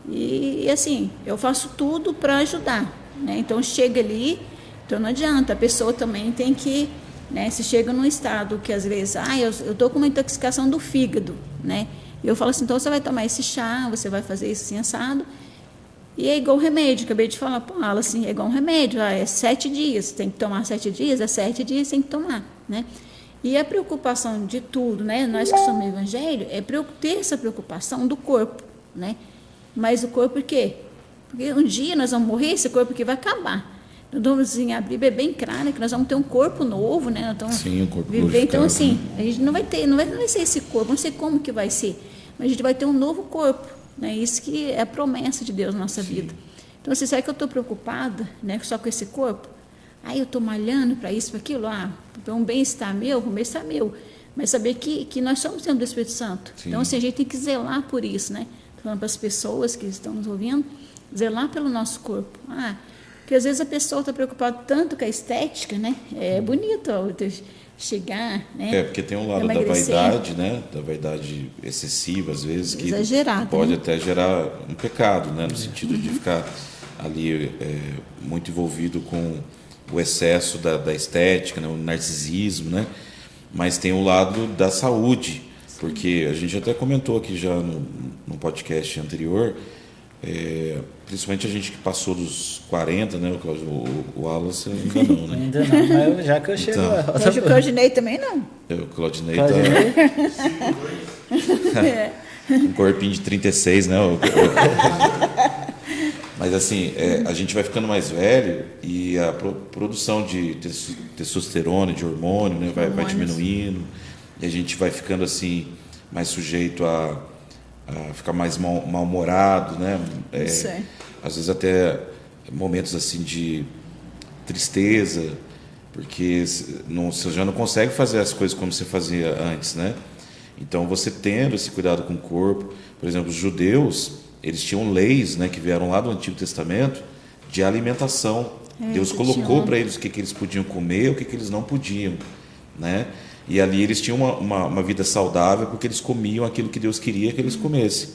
e assim, eu faço tudo para ajudar, né? Então, chega ali, então não adianta, a pessoa também tem que, né, se chega num estado que às vezes, eu estou com uma intoxicação do fígado, né? E eu falo assim, então você vai tomar esse chá, você vai fazer isso assim, assado, e é igual remédio, acabei de falar, assim, é igual um remédio, é 7 dias, tem que tomar 7 dias, é 7 dias, tem que tomar, né? E a preocupação de tudo, né, nós que somos evangelho, é ter essa preocupação do corpo, né? Mas o corpo por quê? Porque um dia nós vamos morrer, esse corpo aqui vai acabar. Então, assim, a Bíblia é bem clara que nós vamos ter um corpo novo, né? Nós vamos
Sim, um corpo
viver. Então, assim,
né?
a gente não vai ser esse corpo, não sei como que vai ser, mas a gente vai ter um novo corpo, né? Isso que é a promessa de Deus na nossa vida. Então, assim, será que eu estou preocupada, né, só com esse corpo? Eu estou malhando para isso, para aquilo, para um bem-estar meu, mas saber que nós somos templo do Espírito Santo.
Sim.
Então, assim, a gente tem que zelar por isso, né? Estou falando para as pessoas que estão nos ouvindo, zelar pelo nosso corpo. Porque às vezes a pessoa está preocupada tanto com a estética, né? É bonito chegar, né?
Porque tem um lado da vaidade, né? Da vaidade excessiva, às vezes, que
exagerado,
pode
né?
até gerar um pecado, né? No sentido de ficar ali muito envolvido com o excesso da estética, né? O narcisismo, né? Mas tem o lado da saúde, porque a gente até comentou aqui já no podcast anterior, principalmente a gente que passou dos 40, né? O Wallace ainda não, né?
Ainda não, mas já que eu chego lá.
Hoje o Claudinei também não.
O Claudinei tá um corpinho de 36, né? Mas assim, a gente vai ficando mais velho e a produção de testosterona, de hormônio, né, vai diminuindo, e a gente vai ficando assim mais sujeito a ficar mais mal-humorado, né? Às vezes até momentos assim de tristeza, porque você já não consegue fazer as coisas como você fazia antes, né? Então você tendo esse cuidado com o corpo, por exemplo, os judeus, eles tinham leis, né, que vieram lá do Antigo Testamento de alimentação. Deus colocou para eles o que eles podiam comer, o que eles não podiam, né? E ali eles tinham uma vida saudável porque eles comiam aquilo que Deus queria que eles comessem.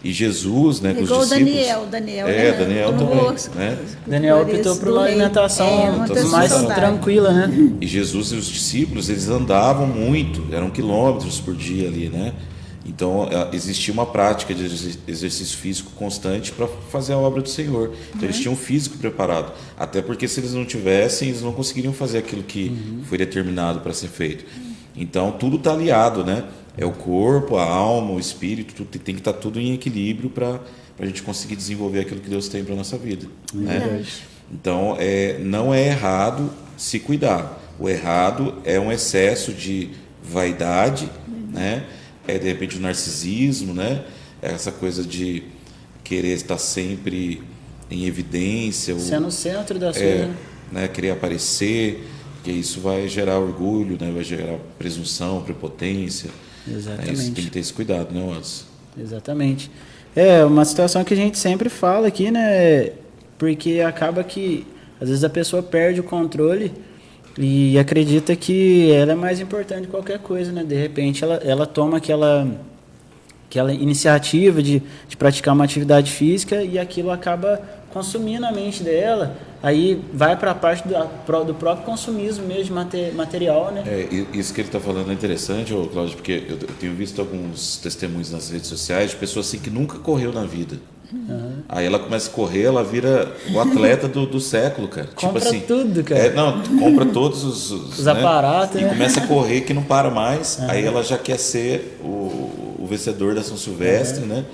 E Jesus, né, com os discípulos...
Daniel
também, né?
Daniel optou por uma alimentação mais tranquila, né?
E Jesus e os discípulos, eles andavam muito, eram quilômetros por dia ali, né? Então, existia uma prática de exercício físico constante para fazer a obra do Senhor. Então, eles tinham um físico preparado. Até porque, se eles não tivessem, eles não conseguiriam fazer aquilo que foi determinado para ser feito. Então, tudo está aliado, né? É o corpo, a alma, o espírito, tem que estar tudo em equilíbrio para a gente conseguir desenvolver aquilo que Deus tem para a nossa vida. Né? Então, não é errado se cuidar. O errado é um excesso de vaidade, né? De repente o narcisismo, né? Essa coisa de querer estar sempre em evidência,
sendo o centro das coisas,
né? Querer aparecer, porque isso vai gerar orgulho, né? Vai gerar presunção, prepotência.
Exatamente.
Isso tem que ter esse cuidado, né, Wallace?
Exatamente. É uma situação que a gente sempre fala aqui, né? Porque acaba que às vezes a pessoa perde o controle e acredita que ela é mais importante que qualquer coisa, né? De repente ela toma aquela iniciativa de praticar uma atividade física e aquilo acaba consumindo a mente dela, aí vai para a parte do próprio consumismo mesmo de material, né?
Isso que ele está falando é interessante, Cláudio, porque eu tenho visto alguns testemunhos nas redes sociais de pessoas assim que nunca correu na vida. Aí ela começa a correr, ela vira o atleta do século, cara.
Compra
tipo assim,
tudo, cara.
Compra todos os
né? aparatos,
e começa a correr que não para mais. Aí ela já quer ser o vencedor da São Silvestre, né?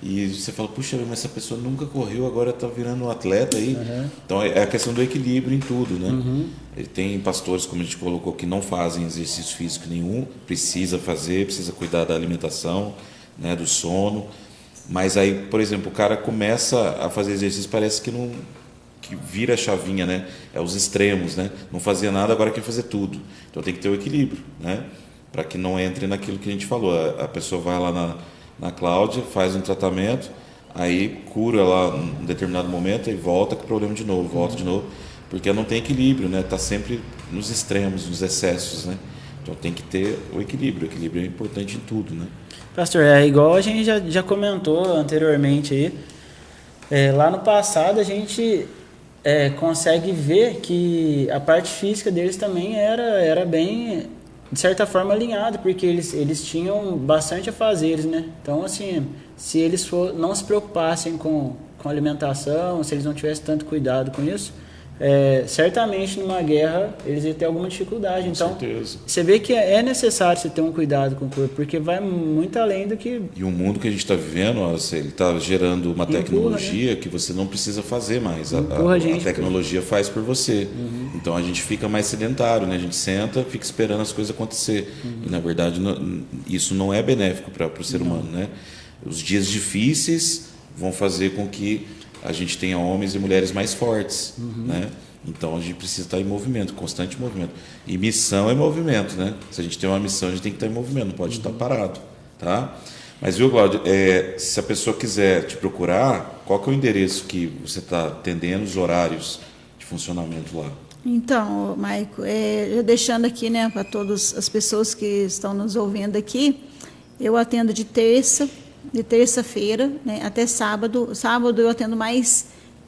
E você fala, puxa, mas essa pessoa nunca correu, agora está virando um atleta aí. Então é a questão do equilíbrio em tudo, né? Tem pastores, como a gente colocou, que não fazem exercício físico nenhum, precisa fazer, precisa cuidar da alimentação, né, do sono. Mas aí, por exemplo, o cara começa a fazer exercício, parece que não que vira a chavinha, né? É os extremos, né? Não fazia nada, agora quer fazer tudo. Então tem que ter o equilíbrio, né? Para que não entre naquilo que a gente falou. A pessoa vai lá na Cláudia, faz um tratamento, aí cura lá em determinado momento e volta com o problema de novo, volta de novo, porque não tem equilíbrio, né? Tá sempre nos extremos, nos excessos, né? Então tem que ter o equilíbrio. O equilíbrio é importante em tudo, né?
Pastor, é igual a gente já comentou anteriormente aí, lá no passado a gente consegue ver que a parte física deles também era bem, de certa forma, alinhada, porque eles tinham bastante afazeres, né? Então, assim, se eles não se preocupassem com alimentação, se eles não tivessem tanto cuidado com isso, certamente numa guerra eles iam ter alguma dificuldade. Então,
com certeza.
Você vê que é necessário você ter um cuidado com o corpo, porque vai muito além do que...
E o mundo que a gente está vivendo, ele está gerando uma tecnologia, né, que você não precisa fazer mais. A tecnologia faz por você. Uhum. Então a gente fica mais sedentário, né? A gente senta, fica esperando as coisas acontecer. Uhum. E na verdade isso não é benéfico para o ser humano, né? Os dias difíceis vão fazer com que a gente tenha homens e mulheres mais fortes, né? Então a gente precisa estar em movimento, constante movimento. E missão é movimento, né? Se a gente tem uma missão, a gente tem que estar em movimento, não pode estar parado, tá? Mas, viu, Cláudio, se a pessoa quiser te procurar, qual que é o endereço que você está atendendo, os horários de funcionamento lá?
Então, Maico, já deixando aqui, né, para todas as pessoas que estão nos ouvindo aqui, eu atendo de terça-feira, né, até sábado. Sábado eu atendo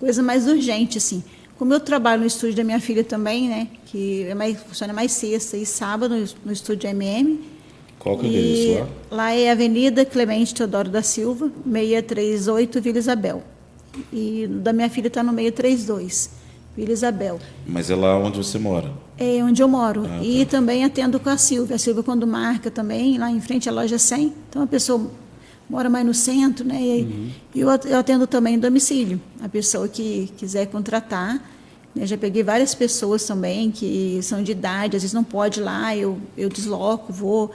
coisa mais urgente, assim. Como eu trabalho no estúdio da minha filha também, né, que funciona mais sexta e sábado no estúdio MM.
Qual que é o endereço lá?
Lá é Avenida Clemente Teodoro da Silva, 638, Vila Isabel. E da minha filha está no 632, Vila Isabel.
Mas é lá onde você mora?
É onde eu moro.
Ah,
e
tá.
também atendo com a Silvia. A Silvia, quando marca também, lá em frente à loja 100. Então a pessoa mora mais no centro, né? E eu atendo também em domicílio. A pessoa que quiser contratar, né? Já peguei várias pessoas também que são de idade, às vezes não pode ir lá, eu desloco, vou.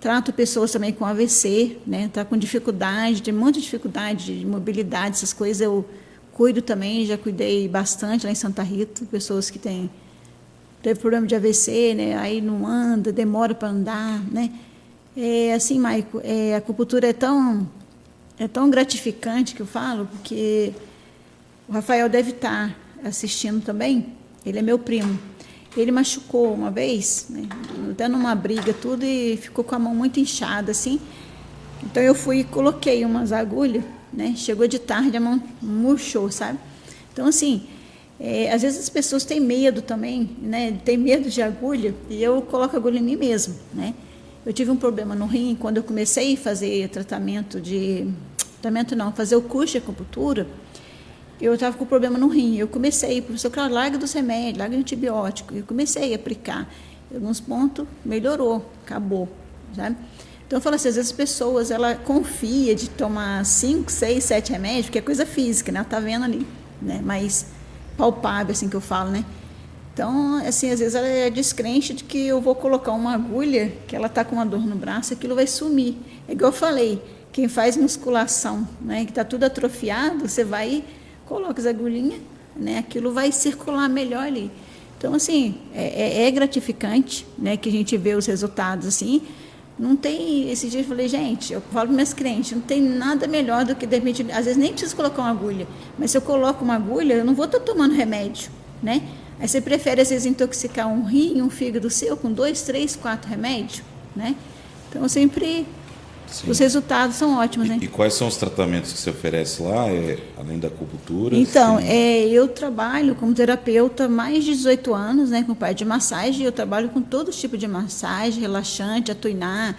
Trato pessoas também com AVC, né? Tá com dificuldade, tem muita dificuldade de mobilidade, essas coisas eu cuido também, já cuidei bastante lá em Santa Rita, pessoas que teve problema de AVC, né? Aí não anda, demora para andar, né? Assim, Maico, a acupuntura é tão gratificante que eu falo, porque o Rafael deve estar assistindo também, ele é meu primo. Ele machucou uma vez, né, até numa briga, tudo, e ficou com a mão muito inchada, assim. Então eu fui e coloquei umas agulhas, né? Chegou de tarde, a mão murchou, sabe? Então, assim, às vezes as pessoas têm medo também, né? Tem medo de agulha, e eu coloco agulha em mim mesmo, né? Eu tive um problema no rim, quando eu comecei a fazer fazer o curso de acupuntura, eu estava com problema no rim. Eu comecei, professor, claro, larga dos remédios, larga do antibiótico. Eu comecei a aplicar. Em alguns pontos, melhorou, acabou, sabe? Então, eu falo assim, às vezes as pessoas, ela confia de tomar 5, 6, 7 remédios, porque é coisa física, né? Ela está vendo ali, né? Mais palpável, assim que eu falo, né? Então, assim, às vezes ela é descrente de que eu vou colocar uma agulha, que ela está com uma dor no braço, aquilo vai sumir. É igual eu falei, quem faz musculação, né, que está tudo atrofiado, você vai e coloca as agulhinhas, né, aquilo vai circular melhor ali. Então, assim, é gratificante, né, que a gente vê os resultados, assim. Não tem, esse dia eu falei, gente, eu falo para meus clientes, não tem nada melhor do que, de repente, às vezes nem preciso colocar uma agulha, mas se eu coloco uma agulha, eu não vou estar tomando remédio, né? Aí você prefere, às vezes, intoxicar um rim e um fígado seu com 2, 3, 4 remédios, né? Então, sempre, sim, os resultados são ótimos, né?
E quais são os tratamentos que você oferece lá, além da acupuntura?
Então, eu trabalho como terapeuta há mais de 18 anos, né, com parte de massagem. Eu trabalho com todo tipo de massagem, relaxante, atuinar,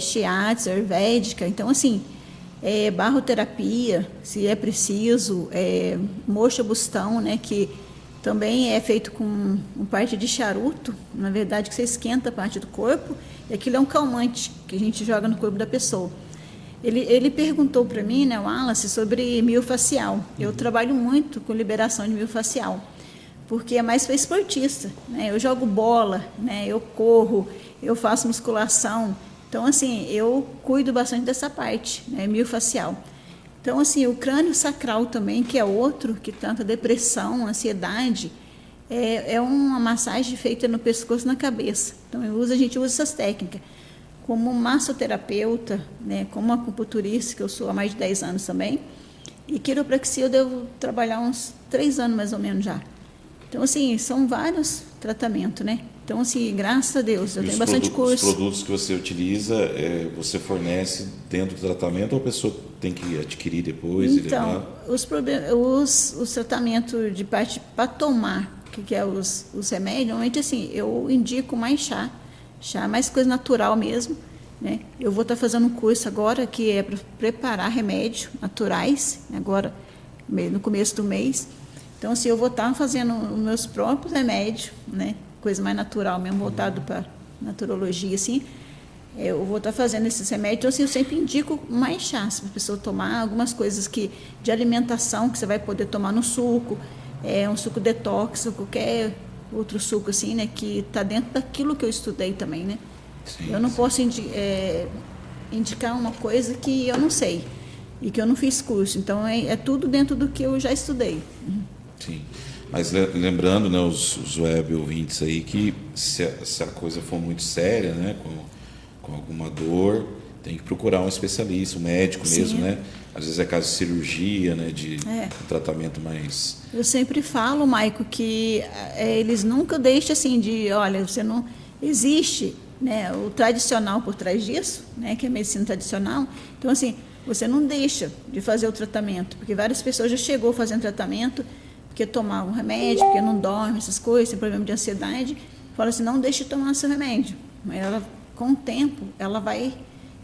shiatsu, ayurvédica. Então, assim, barroterapia, se é preciso, moxa bustão, né, que também é feito com parte de charuto, na verdade, que você esquenta a parte do corpo, e aquilo é um calmante que a gente joga no corpo da pessoa. Ele perguntou para mim, né, o Wallace, sobre miofascial. Eu trabalho muito com liberação de miofascial, porque é mais para esportista, né? Eu jogo bola, né, eu corro, eu faço musculação. Então, assim, eu cuido bastante dessa parte, né, miofascial. Então, assim, o crânio sacral também, que é outro, que tanta depressão, ansiedade, é uma massagem feita no pescoço e na cabeça. Então, a gente usa essas técnicas. Como massoterapeuta, né, como acupunturista, que eu sou há mais de 10 anos também, e quiropraxia eu devo trabalhar uns 3 anos mais ou menos já. Então, assim, são vários tratamentos, né? Então, assim, graças a Deus, eu tenho bastante curso.
Os produtos que você utiliza, você fornece dentro do tratamento ou a pessoa tem que adquirir depois?
Então, os tratamentos de parte para tomar, que é os remédios, normalmente, assim, eu indico mais chá, mais coisa natural mesmo, né? Eu vou estar fazendo um curso agora que é para preparar remédios naturais, agora no começo do mês. Então, assim, eu vou estar fazendo os meus próprios remédios, né? Coisa mais natural mesmo, voltado para naturologia, assim. Eu vou estar fazendo esses remédios, então, assim, eu sempre indico mais chás para a pessoa tomar, algumas coisas de alimentação que você vai poder tomar no suco, um suco detox, ou qualquer outro suco, assim, né? Que está dentro daquilo que eu estudei também, né? Sim, eu não posso indicar uma coisa que eu não sei e que eu não fiz curso, então é tudo dentro do que eu já estudei.
Sim. Mas lembrando, né, os web ouvintes aí, que se a coisa for muito séria, né, com alguma dor, tem que procurar um especialista, um médico mesmo, né? Às vezes é caso de cirurgia, né, de um tratamento mais...
Eu sempre falo, Maico, que eles nunca deixam assim olha, você não... Existe, né, o tradicional por trás disso, né, que é a medicina tradicional. Então, assim, você não deixa de fazer o tratamento, porque várias pessoas já chegou fazendo tratamento porque tomavam remédio, porque não dorme, essas coisas, tem problema de ansiedade, fala assim, não deixe de tomar seu remédio. Ela, com o tempo, ela vai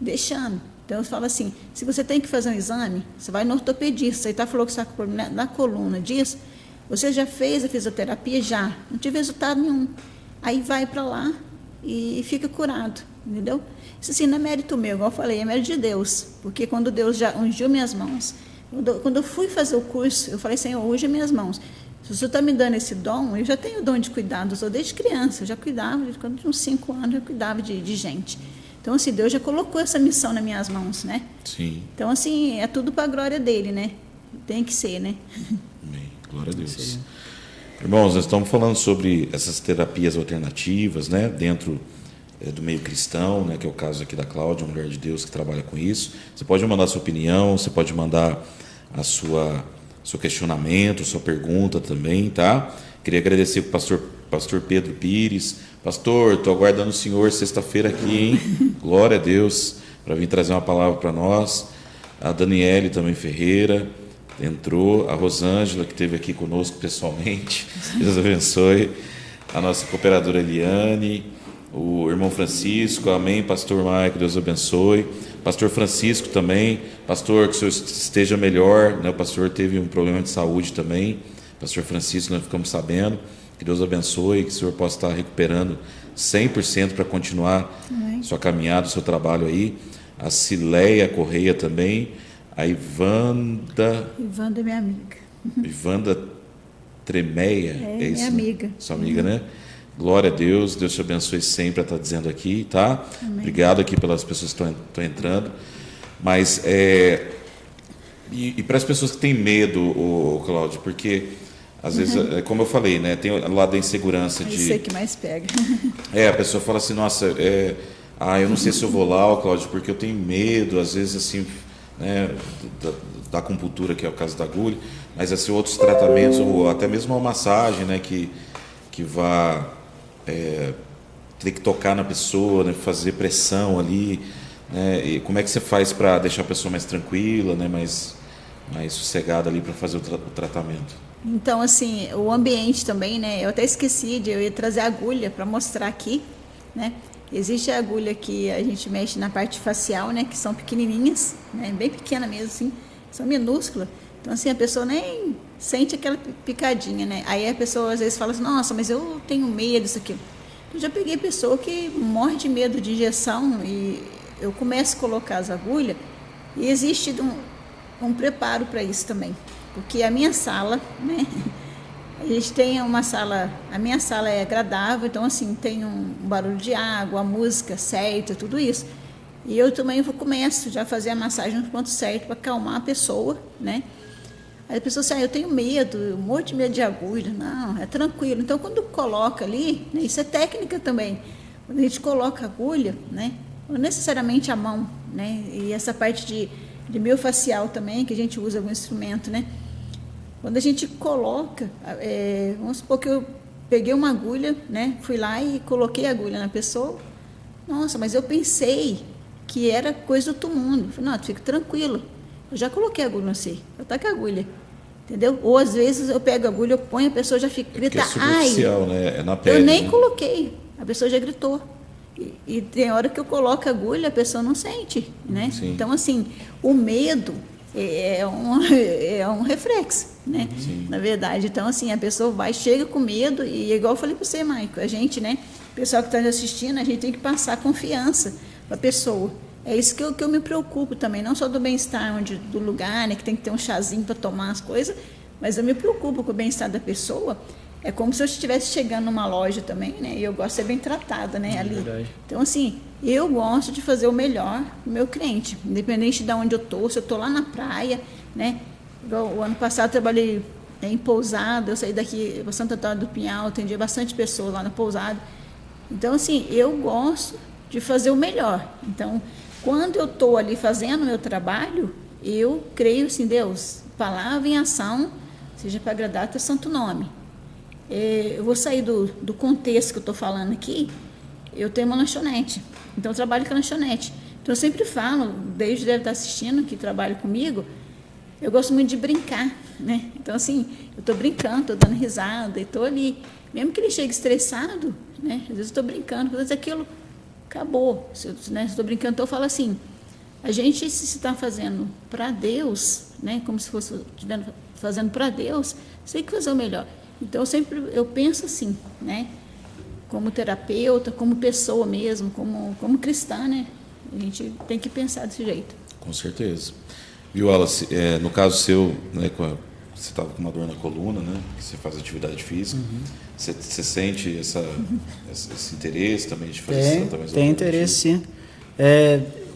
deixando. Então, eu falo assim, se você tem que fazer um exame, você vai no ortopedista, você falou que você está com problema na coluna disso, você já fez a fisioterapia? Já. Não tive resultado nenhum. Aí vai para lá e fica curado, entendeu? Isso assim, não é mérito meu, igual eu falei, é mérito de Deus, porque quando Deus já ungiu minhas mãos, quando eu fui fazer o curso, eu falei, Senhor, unge minhas mãos. Se o Senhor está me dando esse dom, eu já tenho o dom de cuidado, eu sou desde criança, eu já cuidava, quando tinha uns 5 anos, eu cuidava de gente. Então, assim, Deus já colocou essa missão nas minhas mãos, né?
Sim.
Então, assim, é tudo para a glória dele, né? Tem que ser, né?
Amém. Glória a Deus. Sim. Irmãos, nós estamos falando sobre essas terapias alternativas, né? Dentro do meio cristão, né? Que é o caso aqui da Cláudia, uma mulher de Deus que trabalha com isso. Você pode mandar a sua opinião, você pode mandar seu questionamento, sua pergunta também, tá? Queria agradecer para o pastor Pedro Pires. Pastor, estou aguardando o senhor sexta-feira aqui, hein? Glória a Deus, para vir trazer uma palavra para nós. A Daniele também Ferreira entrou, a Rosângela, que esteve aqui conosco pessoalmente, Deus abençoe. A nossa cooperadora Eliane, o irmão Francisco, amém, pastor Maico, Deus abençoe. Pastor Francisco também, pastor, que o senhor esteja melhor, né? O pastor teve um problema de saúde também, pastor Francisco, nós ficamos sabendo, que Deus abençoe, que o senhor possa estar recuperando 100% para continuar sua caminhada, seu trabalho aí. A Cileia Correia também, a Ivanda
é minha amiga.
Ivanda Tremeia, é isso?
Minha amiga.
Sua amiga, né? Glória a Deus, Deus te abençoe sempre a estar dizendo aqui, tá? Amém. Obrigado aqui pelas pessoas que estão entrando. Mas, e para as pessoas que têm medo, Cláudio, porque, às vezes, como eu falei, né? Tem o lado da insegurança de...
Isso é que mais pega.
A pessoa fala assim, nossa, eu não sei se eu vou lá, Cláudio, porque eu tenho medo, às vezes, assim, né? Da acupuntura, que é o caso da agulha, mas, assim, outros tratamentos, ou até mesmo uma massagem, né? Que vá... ter que tocar na pessoa, né, fazer pressão ali, né, e como é que você faz para deixar a pessoa mais tranquila, né, mais sossegada ali para fazer o tratamento?
Então, assim, o ambiente também, né, eu até esqueci eu ia trazer a agulha para mostrar aqui, né, existe a agulha que a gente mexe na parte facial, né, que são pequenininhas, né, bem pequena mesmo, assim, são minúsculas. Então, assim, a pessoa nem sente aquela picadinha, né? Aí a pessoa às vezes fala assim, nossa, mas eu tenho medo disso aqui. Eu já peguei pessoa que morre de medo de injeção e eu começo a colocar as agulhas e existe um preparo para isso também. Porque a minha sala, né? A gente tem uma sala, a minha sala é agradável, então assim, tem um barulho de água, a música certa, tudo isso. E eu também começo já a fazer a massagem no ponto certo para acalmar a pessoa, né? Aí a pessoa diz, eu tenho medo, eu morro de medo de agulha. Não, é tranquilo. Então, quando coloca ali, né, isso é técnica também. Quando a gente coloca a agulha, né, não necessariamente a mão, né, e essa parte de miofascial também, que a gente usa algum instrumento, né? Quando a gente coloca, vamos supor que eu peguei uma agulha, né, fui lá e coloquei a agulha na pessoa. Nossa, mas eu pensei que era coisa do outro mundo. Falei, não, fica tranquilo. Eu já coloquei a agulha no você, eu tá com a agulha, entendeu? Ou às vezes eu pego a agulha, eu ponho, a pessoa já fica, grita,
é superficial,
ai,
né? É na pele,
eu nem
né?
coloquei, a pessoa já gritou. E tem hora que eu coloco a agulha, a pessoa não sente, né?
Sim.
Então, assim, o medo é um reflexo, né?
Sim.
Na verdade. Então, assim, a pessoa chega com medo, e igual eu falei para você, Maico, a gente, né? O pessoal que está assistindo, a gente tem que passar confiança para a pessoa. É isso que eu me preocupo também, não só do bem-estar do lugar, né, que tem que ter um chazinho para tomar as coisas, mas eu me preocupo com o bem-estar da pessoa. É como se eu estivesse chegando numa loja também, né, e eu gosto de ser bem tratada, né, ali.
Verdade.
Então, assim, eu gosto de fazer o melhor pro meu cliente, independente de onde eu estou, se eu estou lá na praia, né, igual o ano passado eu trabalhei em pousada, eu saí daqui para Santo Antônio do Pinhal, atendi bastante pessoas lá na pousada. Então, assim, eu gosto de fazer o melhor. Então, quando eu estou ali fazendo o meu trabalho, eu creio assim, Deus, palavra em ação, seja para agradar teu santo nome. Eu vou sair do contexto que eu estou falando aqui. Eu tenho uma lanchonete, então eu trabalho com a lanchonete. Então eu sempre falo, desde deve estar assistindo, que trabalha comigo, eu gosto muito de brincar, né? Então assim, eu estou brincando, estou dando risada, e estou ali. Mesmo que ele chegue estressado, né? Às vezes eu estou brincando, às vezes aquilo acabou. Se eu estou brincando, então eu falo assim, a gente se está fazendo para Deus, né, como se fosse fazendo para Deus, tem que fazer o melhor. Então eu penso assim, né, como terapeuta, como pessoa mesmo, como cristã, né, a gente tem que pensar desse jeito.
Com certeza. Viu, Wallace, no caso seu, né, você estava com uma dor na coluna, né? Que você faz atividade física. Você sente esse interesse também de fazer tratamento?
Tem interesse, sim.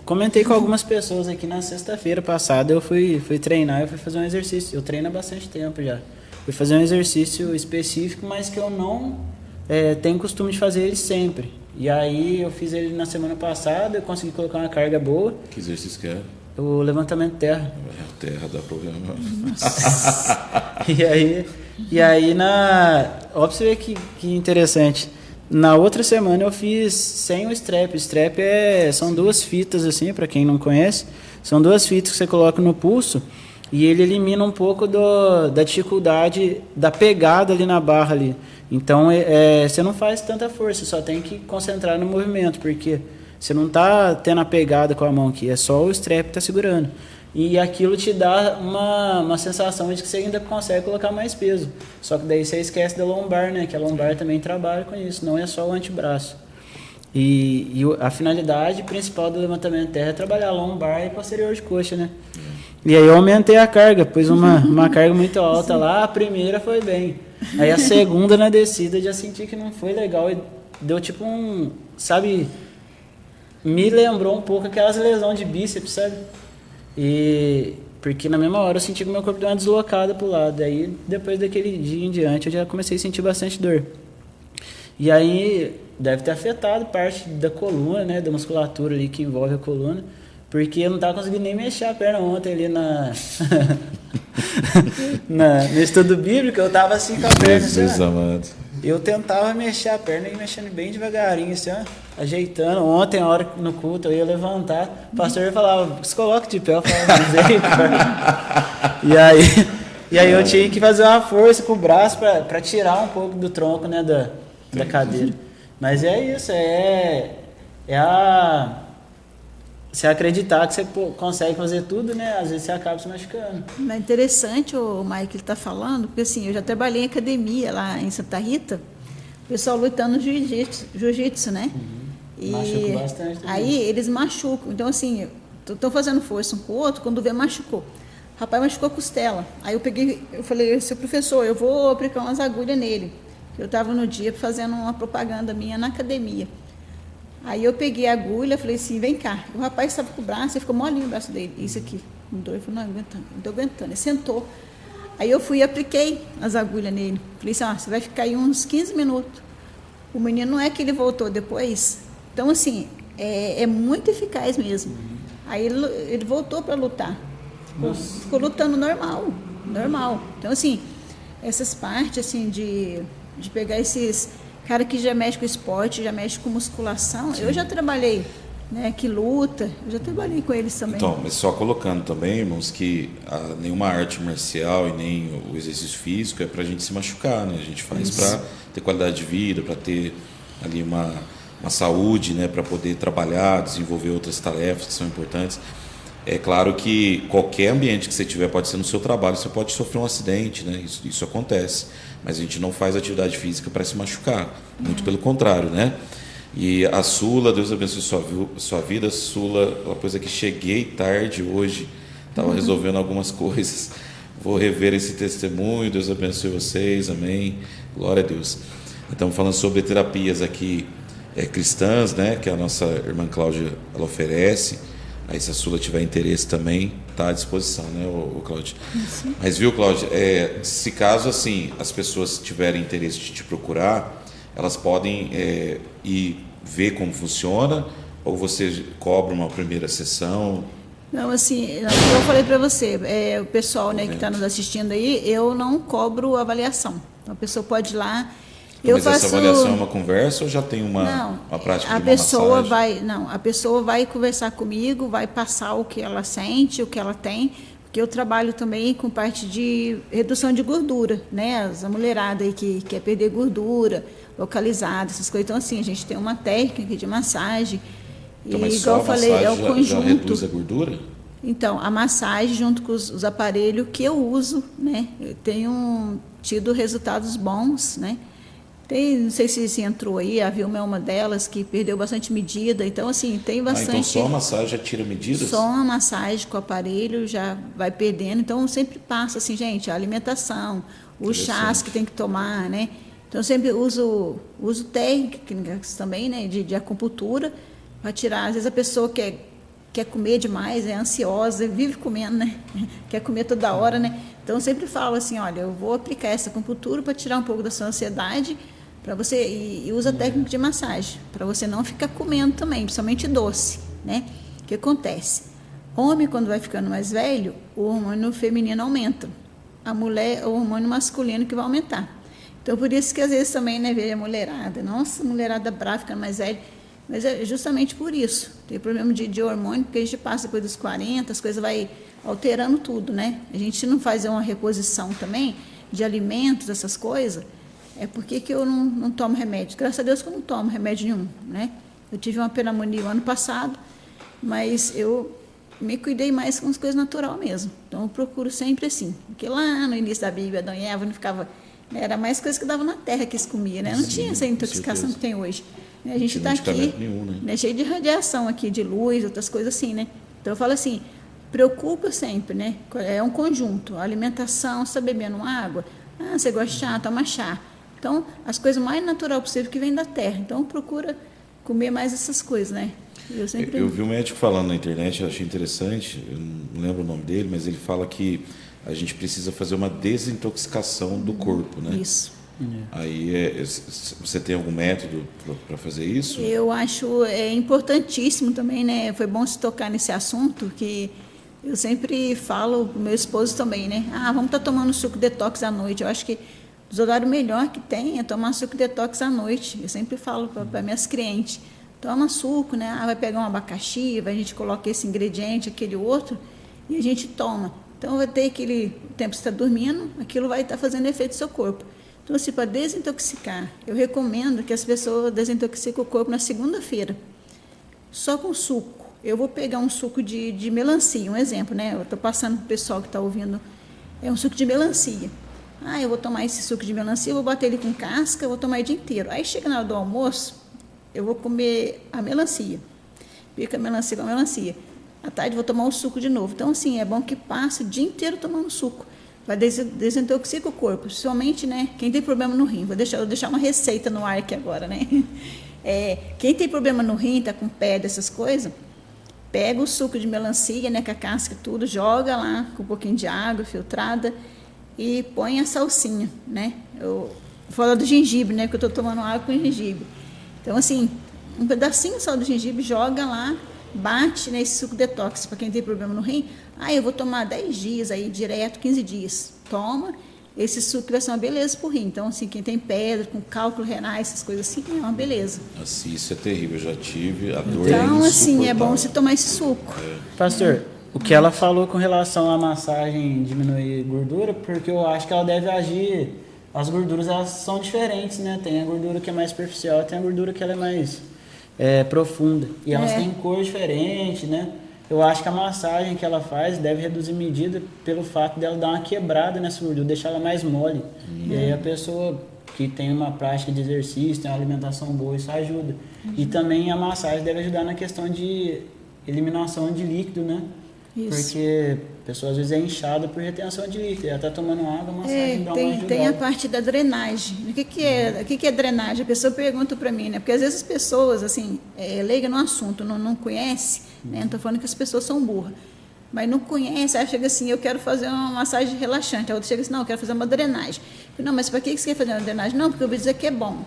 Comentei com algumas pessoas aqui na sexta-feira passada. Eu fui treinar, eu fui fazer um exercício. Eu treino há bastante tempo já. Fui fazer um exercício específico, mas que eu não tenho costume de fazer ele sempre. E aí eu fiz ele na semana passada, eu consegui colocar uma carga boa.
Que exercício que é?
O levantamento de terra.
Terra dá problema.
E aí ó, pra você ver que interessante. Na outra semana eu fiz sem o strap. O strap são duas fitas, assim, para quem não conhece. São duas fitas que você coloca no pulso e ele elimina um pouco da dificuldade da pegada ali na barra ali. Então você não faz tanta força, só tem que concentrar no movimento, porque você não está tendo a pegada com a mão aqui, é só o strap que está segurando. E aquilo te dá uma sensação de que você ainda consegue colocar mais peso. Só que daí você esquece da lombar, né? Que a lombar também trabalha com isso, não é só o antebraço. E a finalidade principal do levantamento de terra é trabalhar a lombar e posterior de coxa, né? E aí eu aumentei a carga, pus uma carga muito alta lá, a primeira foi bem. Aí a segunda na descida eu já senti que não foi legal e deu tipo sabe... Me lembrou um pouco aquelas lesões de bíceps, sabe? Porque na mesma hora eu senti que meu corpo deu uma deslocada pro lado. Aí depois daquele dia em diante eu já comecei a sentir bastante dor. E aí deve ter afetado parte da coluna, né? Da musculatura ali que envolve a coluna. Porque eu não tava conseguindo nem mexer a perna ontem ali no estudo bíblico. Eu tava assim com a perna.
Jesus amado.
Eu tentava mexer a perna e mexendo bem devagarinho, assim, ó, ajeitando. Ontem, a hora no culto, eu ia levantar, o pastor falava, se coloca de pé, eu falava, e aí eu tinha que fazer uma força com o braço para tirar um pouco do tronco, né, da cadeira. Mas é isso, você acreditar que você consegue fazer tudo, né? Às vezes você acaba se machucando.
É interessante o Mike está falando, porque assim, eu já trabalhei em academia lá em Santa Rita, o pessoal lutando no jiu-jitsu, né? E
machuca bastante também.
aí eles machucam. Então assim, estão fazendo força um com o outro, quando vê machucou. O rapaz machucou a costela. Aí eu falei, seu professor, eu vou aplicar umas agulhas nele. Eu estava no dia fazendo uma propaganda minha na academia. Aí eu peguei a agulha, falei assim, vem cá. O rapaz estava com o braço, ele ficou molinho o braço dele. Isso aqui, com dor. Ele falou, não aguentando, não estou aguentando. Ele sentou. Aí eu fui e apliquei as agulhas nele. Falei assim, você vai ficar aí uns 15 minutos. O menino não é que ele voltou depois. Então, assim, é muito eficaz mesmo. Aí ele voltou para lutar. Ficou lutando normal. Então, assim, essas partes, assim, de pegar esses... cara que já mexe com esporte, já mexe com musculação. Sim. Eu já trabalhei, né, que luta, eu já trabalhei com eles também.
Então, mas só colocando também, irmãos, que nenhuma arte marcial e nem o exercício físico é para a gente se machucar, né? A gente faz para ter qualidade de vida, para ter ali uma saúde, né, para poder trabalhar, desenvolver outras tarefas que são importantes. É claro que qualquer ambiente que você tiver, pode ser no seu trabalho, você pode sofrer um acidente, né? Isso acontece. Mas a gente não faz atividade física para se machucar, muito pelo contrário, né? E a Sula, Deus abençoe sua vida. Sula, uma coisa que cheguei tarde hoje, estava resolvendo algumas coisas. Vou rever esse testemunho, Deus abençoe vocês, amém. Glória a Deus. Estamos falando sobre terapias aqui cristãs, né? Que a nossa irmã Cláudia ela oferece. Aí se a Sula tiver interesse também, está à disposição, né, o Cláudia? Sim. Mas viu, Cláudia, se caso assim as pessoas tiverem interesse de te procurar, elas podem ir ver como funciona, ou você cobra uma primeira sessão?
Não, assim, eu falei para você, o pessoal, né, que está nos assistindo aí, eu não cobro avaliação. Então a pessoa pode ir lá.
Mas essa avaliação é uma conversa ou já tem uma prática de uma massagem?
A pessoa vai conversar comigo, vai passar o que ela sente, o que ela tem, porque eu trabalho também com parte de redução de gordura, né? A mulherada aí que quer perder gordura, localizada, essas coisas. Então, assim, a gente tem uma técnica de massagem.
Então, mas
igual eu falei, é o conjunto.
Já reduz a gordura?
Então, a massagem junto com os aparelhos que eu uso, né? Eu tenho tido resultados bons, né? Não sei se entrou aí, a Vilma é uma delas que perdeu bastante medida. Então, assim, tem bastante...
então só a massagem já tira medidas?
Só uma massagem com o aparelho já vai perdendo. Então, sempre passa assim, gente, a alimentação, os chás que tem que tomar, né? Então, eu sempre uso técnicas também, né, de acupuntura, para tirar... Às vezes a pessoa quer comer demais, é ansiosa, vive comendo, né? Quer comer toda hora, né? Então, eu sempre falo assim, olha, eu vou aplicar essa acupuntura para tirar um pouco da sua ansiedade, para você, e usa técnica de massagem, para você não ficar comendo também, principalmente doce, né? O que acontece? Homem, quando vai ficando mais velho, o hormônio feminino aumenta. A mulher, o hormônio masculino que vai aumentar. Então, por isso que às vezes também, né, veio a mulherada. Nossa, mulherada brava, ficando mais velha. Mas é justamente por isso. Tem problema de hormônio, porque a gente passa depois dos 40, as coisas vai alterando tudo, né? A gente não faz uma reposição também de alimentos, essas coisas. É porque que eu não tomo remédio. Graças a Deus que eu não tomo remédio nenhum, né? Eu tive uma pneumonia o ano passado, mas eu me cuidei mais com as coisas naturais mesmo. Então eu procuro sempre assim. Porque lá no início da Bíblia, Adão e Eva não ficava... Né, era mais coisas que davam na terra que eles comiam, né? Não tinha essa intoxicação que tem hoje. A gente está aqui,
nenhum, né,
cheio de radiação aqui, de luz, outras coisas assim, né? Então eu falo assim, preocupa sempre, né? É um conjunto. A alimentação, você está bebendo água? Você gosta de chá? Toma chá. Então, as coisas mais natural possível que vem da terra. Então, procura comer mais essas coisas, né?
Eu vi um médico falando na internet, eu achei interessante, eu não lembro o nome dele, mas ele fala que a gente precisa fazer uma desintoxicação do corpo, né?
Isso.
Aí, você tem algum método para fazer isso?
Eu acho importantíssimo também, né? Foi bom se tocar nesse assunto, que eu sempre falo para o meu esposo também, né? Vamos estar tomando suco detox à noite. Eu acho que os horários melhor que tem é tomar suco detox à noite. Eu sempre falo para minhas clientes, toma suco, né? Vai pegar um abacaxi, a gente coloca esse ingrediente, aquele outro, e a gente toma. Então, vai ter aquele tempo que você está dormindo, aquilo vai estar fazendo efeito no seu corpo. Então, assim, para desintoxicar, eu recomendo que as pessoas desintoxiquem o corpo na segunda-feira, só com suco. Eu vou pegar um suco de melancia, um exemplo, né? Eu estou passando para o pessoal que está ouvindo, é um suco de melancia. Eu vou tomar esse suco de melancia, vou bater ele com casca, vou tomar o dia inteiro. Aí, chega na hora do almoço, eu vou comer a melancia. Pica a melancia com a melancia. À tarde, vou tomar o suco de novo. Então, assim, é bom que passe o dia inteiro tomando suco. Vai desintoxicar o corpo, principalmente, né, quem tem problema no rim. Vou deixar uma receita no ar aqui agora, né? Quem tem problema no rim, está com pedra, essas coisas, pega o suco de melancia, né, com a casca e tudo, joga lá com um pouquinho de água filtrada e põe a salsinha, né? Eu falo do gengibre, né, que eu estou tomando água com gengibre. Então, assim, um pedacinho só do gengibre, joga lá, bate nesse suco detox, para quem tem problema no rim. Eu vou tomar 10 dias aí, direto, 15 dias. Toma, esse suco vai ser uma beleza pro rim. Então, assim, quem tem pedra, com cálculo renal, essas coisas assim, é uma beleza.
Assim, isso é terrível, eu já tive, a dor
Então,
é
assim, é bom você tomar esse suco.
Pastor, o que ela falou com relação à massagem diminuir gordura, porque eu acho que ela deve agir... As gorduras, elas são diferentes, né? Tem a gordura que é mais superficial, tem a gordura que ela é mais profunda. E elas têm cor diferente, né? Eu acho que a massagem que ela faz deve reduzir medida pelo fato dela dar uma quebrada nessa gordura, deixar ela mais mole. E aí a pessoa que tem uma prática de exercício, tem uma alimentação boa, isso ajuda. E também a massagem deve ajudar na questão de eliminação de líquido, né? Isso. Porque a pessoa às vezes é inchada por retenção de líquido. Ela está tomando água, a massagem dá uma ajudada.
Tem a parte da drenagem. O que é drenagem? A pessoa pergunta para mim, né? Porque às vezes as pessoas, assim, leiga no assunto, não conhece, né? Não estou falando que as pessoas são burras, mas não conhece, aí chega assim, eu quero fazer uma massagem relaxante. A outra chega assim, não, eu quero fazer uma drenagem. Não, mas para que você quer fazer uma drenagem? Não, porque eu ouvi dizer que é bom.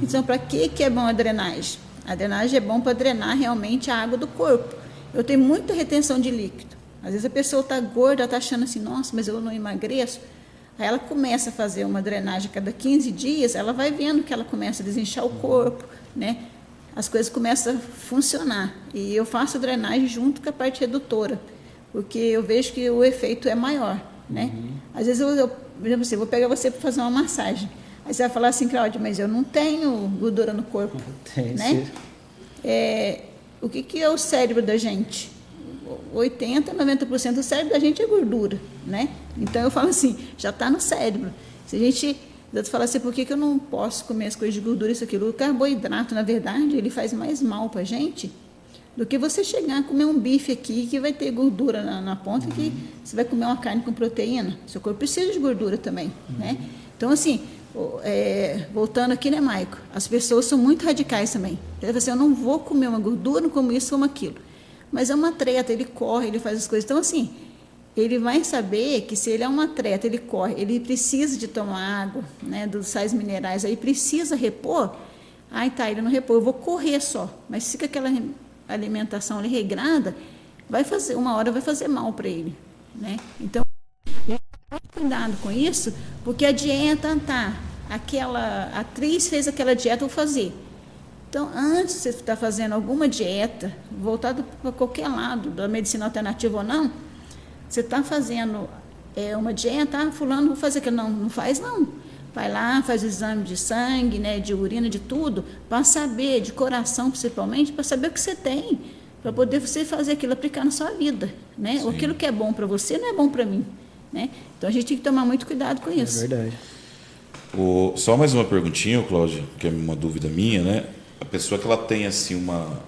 Então, para que é bom a drenagem? A drenagem é bom para drenar realmente a água do corpo. Eu tenho muita retenção de líquido. Às vezes a pessoa está gorda, está achando assim, nossa, mas eu não emagreço. Aí ela começa a fazer uma drenagem a cada 15 dias, ela vai vendo que ela começa a desinchar o corpo, né? As coisas começam a funcionar. E eu faço a drenagem junto com a parte redutora, porque eu vejo que o efeito é maior, né? Às vezes eu vou pegar você para fazer uma massagem. Aí você vai falar assim, Cláudia, mas eu não tenho gordura no corpo, né? O que é o cérebro da gente? 80%, 90% do cérebro da gente é gordura, né? Então eu falo assim, já está no cérebro. Se a gente fala assim, por que eu não posso comer as coisas de gordura, isso, aquilo? O carboidrato, na verdade, ele faz mais mal para a gente do que você chegar a comer um bife aqui que vai ter gordura na ponta, que você vai comer uma carne com proteína. Seu corpo precisa de gordura também, né? Então, assim, voltando aqui, né, Maico? As pessoas são muito radicais também. Ele fala assim, eu não vou comer uma gordura, não como isso, como aquilo. Mas é um atleta, ele corre, ele faz as coisas. Então, assim, ele vai saber que se ele é um atleta, ele corre, ele precisa de tomar água, né, dos sais minerais, aí precisa repor. Ele não repor, eu vou correr só. Mas se fica aquela alimentação ali regrada, uma hora vai fazer mal para ele, né? Então, cuidado com isso, porque a dieta aquela atriz fez aquela dieta, eu vou fazer. Então, antes de você estar fazendo alguma dieta, voltada para qualquer lado, da medicina alternativa ou não, você está fazendo uma dieta, fulano, vou fazer aquilo. Não faz não. Vai lá, faz o exame de sangue, né, de urina, de tudo, para saber, de coração principalmente, para saber o que você tem, para poder você fazer aquilo, aplicar na sua vida, né? Sim. Aquilo que é bom para você não é bom para mim, né? Então, a gente tem que tomar muito cuidado com isso.
É verdade.
Só mais uma perguntinha, Cláudia, que é uma dúvida minha, né? A pessoa que ela tem assim uma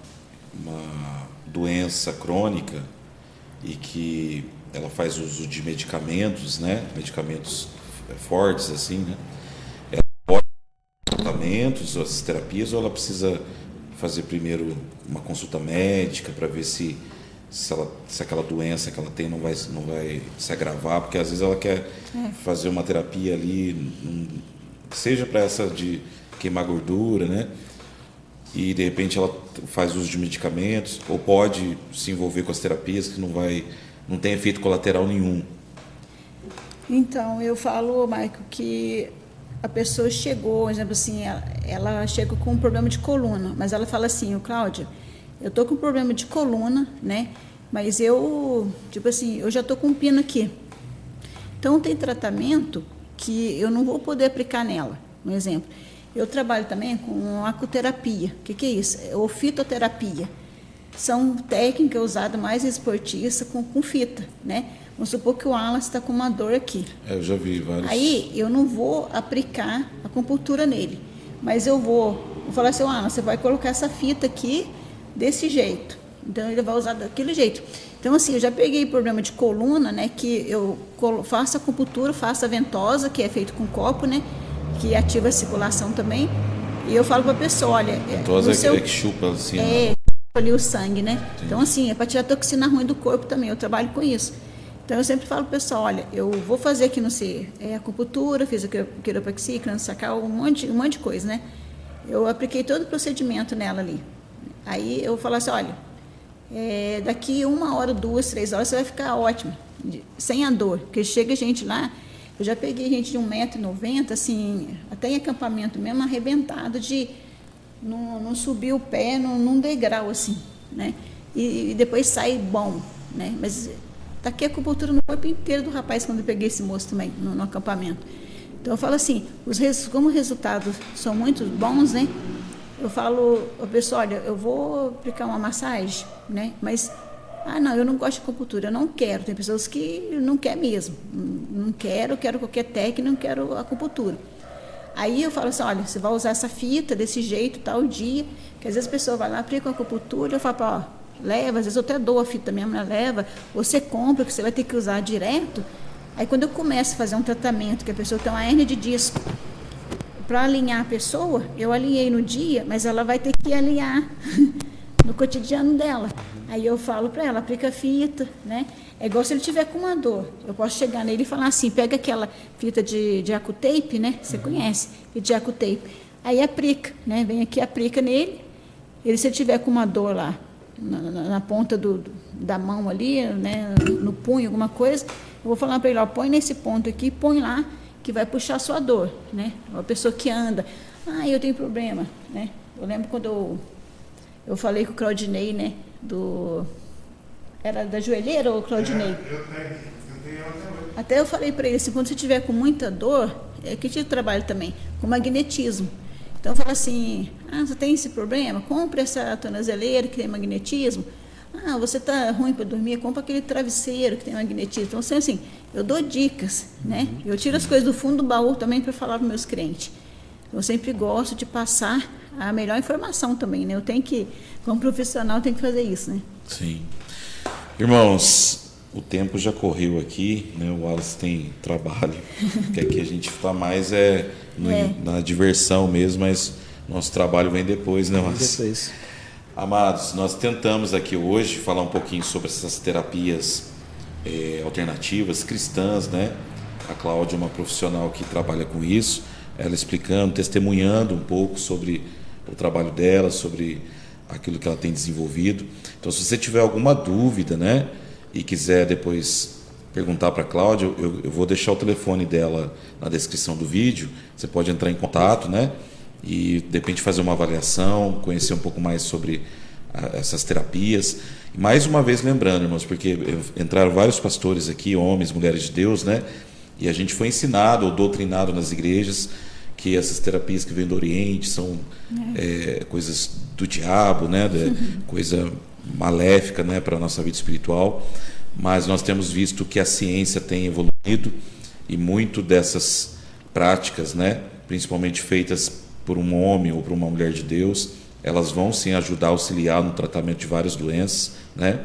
doença crônica e que ela faz uso de medicamentos, né? Medicamentos fortes assim, né? Ela pode fazer tratamentos, as terapias, ou ela precisa fazer primeiro uma consulta médica para ver se aquela doença que ela tem não vai se agravar, porque às vezes ela quer fazer uma terapia ali, seja para essa de queimar gordura, né? E de repente ela faz uso de medicamentos, ou pode se envolver com as terapias que não tem efeito colateral nenhum.
Então, eu falo, Maico, que a pessoa chegou, por exemplo assim, ela chega com um problema de coluna, mas ela fala assim, Cláudia, eu tô com um problema de coluna, né? Mas eu já tô com um pino aqui. Então, tem tratamento que eu não vou poder aplicar nela. Um exemplo, eu trabalho também com acuterapia. O que é isso? Ou fitoterapia. São técnicas usadas mais em esportistas com fita, né? Vamos supor que o Alan está com uma dor aqui.
Eu já vi vários.
Aí, eu não vou aplicar a acupuntura nele, mas eu vou falar assim, Alan, você vai colocar essa fita aqui desse jeito. Então, ele vai usar daquele jeito. Então, assim, eu já peguei problema de coluna, né? Que eu faço a acupuntura, faço a ventosa, que é feito com copo, né? Que ativa a circulação também. E eu falo para a pessoa, olha...
Ventosa é que chupa assim.
Ali o sangue, né? Sim. Então, assim, é para tirar a toxina ruim do corpo também, eu trabalho com isso. Então, eu sempre falo para o pessoal, olha, eu vou fazer aqui, não sei, acupuntura, fiz a quiropraxia, crânio-sacral, um monte de coisa, né? Eu apliquei todo o procedimento nela ali. Aí, eu falo assim, olha, daqui 1 hora, 2, 3 horas, você vai ficar ótimo, sem a dor. Porque chega gente lá, eu já peguei gente de 1,90 m, assim, até em acampamento mesmo, arrebentado de... Não subir o pé num degrau assim, né? E depois sai bom, né? Mas tá aqui a acupuntura no corpo inteiro do rapaz quando eu peguei esse moço também no acampamento. Então eu falo assim, como os resultados são muito bons, né? Eu falo, pessoal, olha, eu vou aplicar uma massagem, né? Mas não, eu não gosto de acupuntura, eu não quero. Tem pessoas que não querem mesmo, não quero qualquer técnica, não quero acupuntura. Aí eu falo assim, olha, você vai usar essa fita desse jeito, tal dia, que às vezes a pessoa vai lá, aplica a acupuntura, eu falo, leva, às vezes eu até dou a fita mesmo, ela leva, ou você compra, que você vai ter que usar direto. Aí quando eu começo a fazer um tratamento, que a pessoa tem uma hérnia de disco, para alinhar a pessoa, eu alinhei no dia, mas ela vai ter que alinhar no cotidiano dela. Aí eu falo para ela, aplica a fita, né? É igual se ele tiver com uma dor. Eu posso chegar nele e falar assim, pega aquela fita de acu-tape, né? Você conhece, de acu-tape. Aí aplica, né? Vem aqui, aplica nele. Ele, se ele tiver com uma dor lá, na ponta da mão ali, né? No punho, alguma coisa, eu vou falar para ele, põe nesse ponto aqui, põe lá, que vai puxar a sua dor, né? Uma pessoa que anda, eu tenho problema, né? Eu lembro quando eu falei com o Claudinei, né? Era da joelheira ou Claudinei? Até eu falei para ele assim, quando você tiver com muita dor, que tipo de trabalho também? Com magnetismo. Então eu falo assim, você tem esse problema? Compre essa tornozeleira que tem magnetismo. Você está ruim para dormir? Compra aquele travesseiro que tem magnetismo. Então assim, eu dou dicas, né? Eu tiro as coisas do fundo do baú também para falar para meus clientes. Eu sempre gosto de passar a melhor informação também, né? Eu tenho que, como profissional, tenho que fazer isso, né?
Sim. Irmãos, o tempo já correu aqui, né? O Wallace tem trabalho, que aqui a gente está mais na diversão mesmo, mas nosso trabalho vem depois, né, Wallace?
Depois.
Amados, nós tentamos aqui hoje falar um pouquinho sobre essas terapias alternativas, cristãs, né? A Cláudia é uma profissional que trabalha com isso, ela explicando, testemunhando um pouco sobre o trabalho dela, sobre aquilo que ela tem desenvolvido. Então, se você tiver alguma dúvida, né, e quiser depois perguntar para a Cláudia, eu vou deixar o telefone dela na descrição do vídeo, você pode entrar em contato, né, e de repente fazer uma avaliação, conhecer um pouco mais sobre essas terapias. E mais uma vez lembrando, irmãos, porque entraram vários pastores aqui, homens, mulheres de Deus, né, e a gente foi ensinado ou doutrinado nas igrejas que essas terapias que vêm do Oriente são coisas do diabo, né, coisa maléfica, né, para a nossa vida espiritual. Mas nós temos visto que a ciência tem evoluído e muito dessas práticas, né, principalmente feitas por um homem ou por uma mulher de Deus, elas vão sim ajudar, auxiliar no tratamento de várias doenças, né?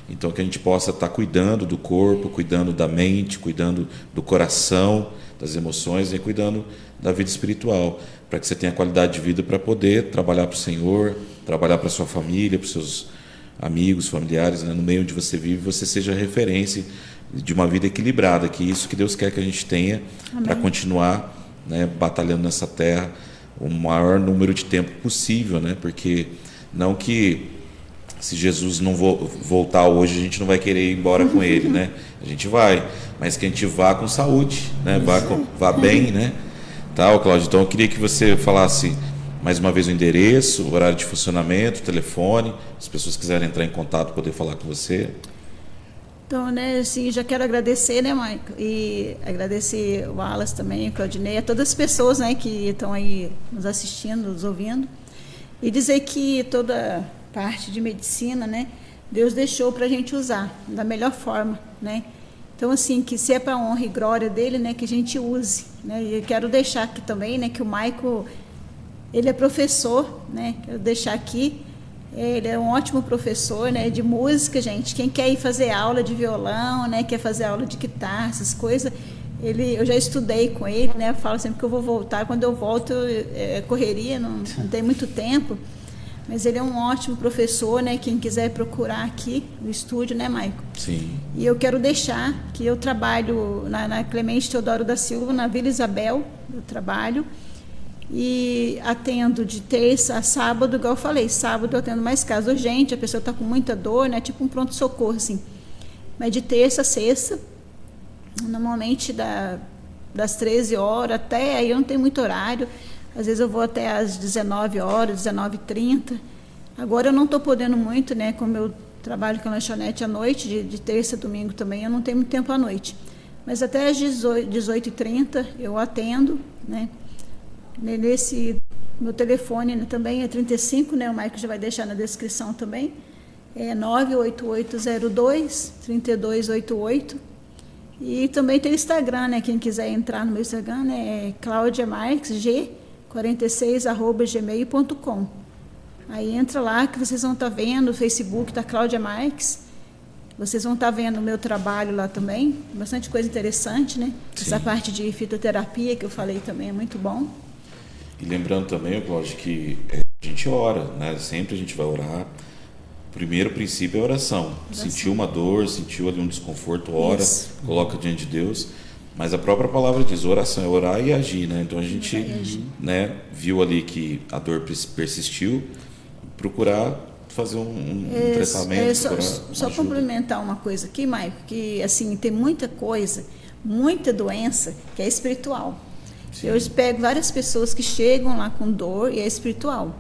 Então que a gente possa estar cuidando do corpo, cuidando da mente, cuidando do coração, das emoções e cuidando da vida espiritual, para que você tenha qualidade de vida para poder trabalhar para o Senhor, trabalhar para a sua família, para os seus amigos, familiares, né? No meio onde você vive, você seja referência de uma vida equilibrada, que isso que Deus quer que a gente tenha para continuar, né, batalhando nessa terra o maior número de tempo possível, né? Porque não que se Jesus não voltar hoje, a gente não vai querer ir embora com ele, né? A gente vai, mas que a gente vá com saúde, né? Vá bem, né? Tal, Cláudio. Então eu queria que você falasse mais uma vez o endereço, o horário de funcionamento, o telefone, se as pessoas quiserem entrar em contato, poder falar com você.
Então, né, assim, já quero agradecer, né, Maico, e agradecer o Wallace também, o Claudinei, a todas as pessoas, né, que estão aí nos assistindo, nos ouvindo, e dizer que toda parte de medicina, né, Deus deixou para a gente usar da melhor forma, né. Então, assim, que se é para a honra e glória dele, né, que a gente use, né. E eu quero deixar aqui também, né, que o Maico, ele é professor, né, quero deixar aqui. Ele é um ótimo professor, né, de música, gente. Quem quer ir fazer aula de violão, né, quer fazer aula de guitarra, essas coisas, eu já estudei com ele, né? Eu falo sempre que eu vou voltar. Quando eu volto, correria, não tem muito tempo. Mas ele é um ótimo professor, né? Quem quiser procurar aqui no estúdio, né, Maico?
Sim.
E eu quero deixar que eu trabalho na Clemente Teodoro da Silva, na Vila Isabel, eu trabalho. E atendo de terça a sábado, igual eu falei, sábado eu atendo mais caso urgente, a pessoa está com muita dor, né? Tipo um pronto-socorro, assim. Mas de terça a sexta, normalmente das 13 horas até, aí eu não tenho muito horário, às vezes eu vou até às 19 horas, 19h30. Agora eu não estou podendo muito, né? Como eu trabalho com lanchonete à noite, de terça a domingo também, eu não tenho muito tempo à noite. Mas até às 18h30 eu atendo, né? Nesse meu telefone, né, também é 35, né? O Maico já vai deixar na descrição também. É 98802-3288. E também tem o Instagram, né? Quem quiser entrar no meu Instagram, né, é Cláudia Marques, g46@gmail.com. Aí entra lá que vocês vão estar vendo o Facebook da Cláudia Marques. Vocês vão estar vendo o meu trabalho lá também. Bastante coisa interessante, né?
Sim.
Essa parte de fitoterapia que eu falei também é muito bom.
E lembrando também, Cláudio, que a gente ora, né? Sempre a gente vai orar. O primeiro princípio é a oração. Sentiu uma dor, sentiu ali um desconforto, ora,
Isso.
coloca diante de Deus. Mas a própria palavra diz, oração é orar e agir, né? Então a gente, né, viu ali que a dor persistiu, procurar fazer um tratamento.
Só complementar uma coisa aqui, Maico, que assim, tem muita coisa, muita doença que é espiritual.
Sim.
Eu pego várias pessoas que chegam lá com dor e é espiritual.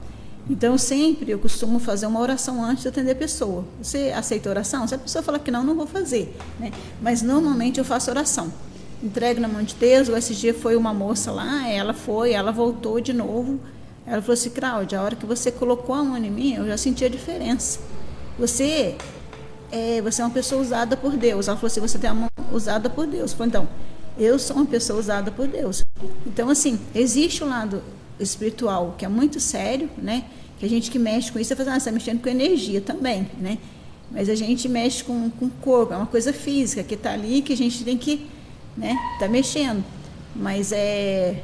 Então, sempre eu costumo fazer uma oração antes de atender a pessoa. Você aceita a oração? Se a pessoa falar que não, não vou fazer, né? Mas, normalmente, eu faço oração. Entrego na mão de Deus. Esse dia foi uma moça lá, ela voltou de novo. Ela falou assim, Cláudia, a hora que você colocou a mão em mim, eu já senti a diferença. Você é uma pessoa usada por Deus. Ela falou assim, você tem a mão usada por Deus. Eu falei, então, eu sou uma pessoa usada por Deus. Então, assim, existe um lado espiritual que é muito sério, né? Que a gente que mexe com isso, você fala, você está mexendo com energia também, né? Mas a gente mexe com o corpo, é uma coisa física que está ali, que a gente tem que, né, tá mexendo. Mas é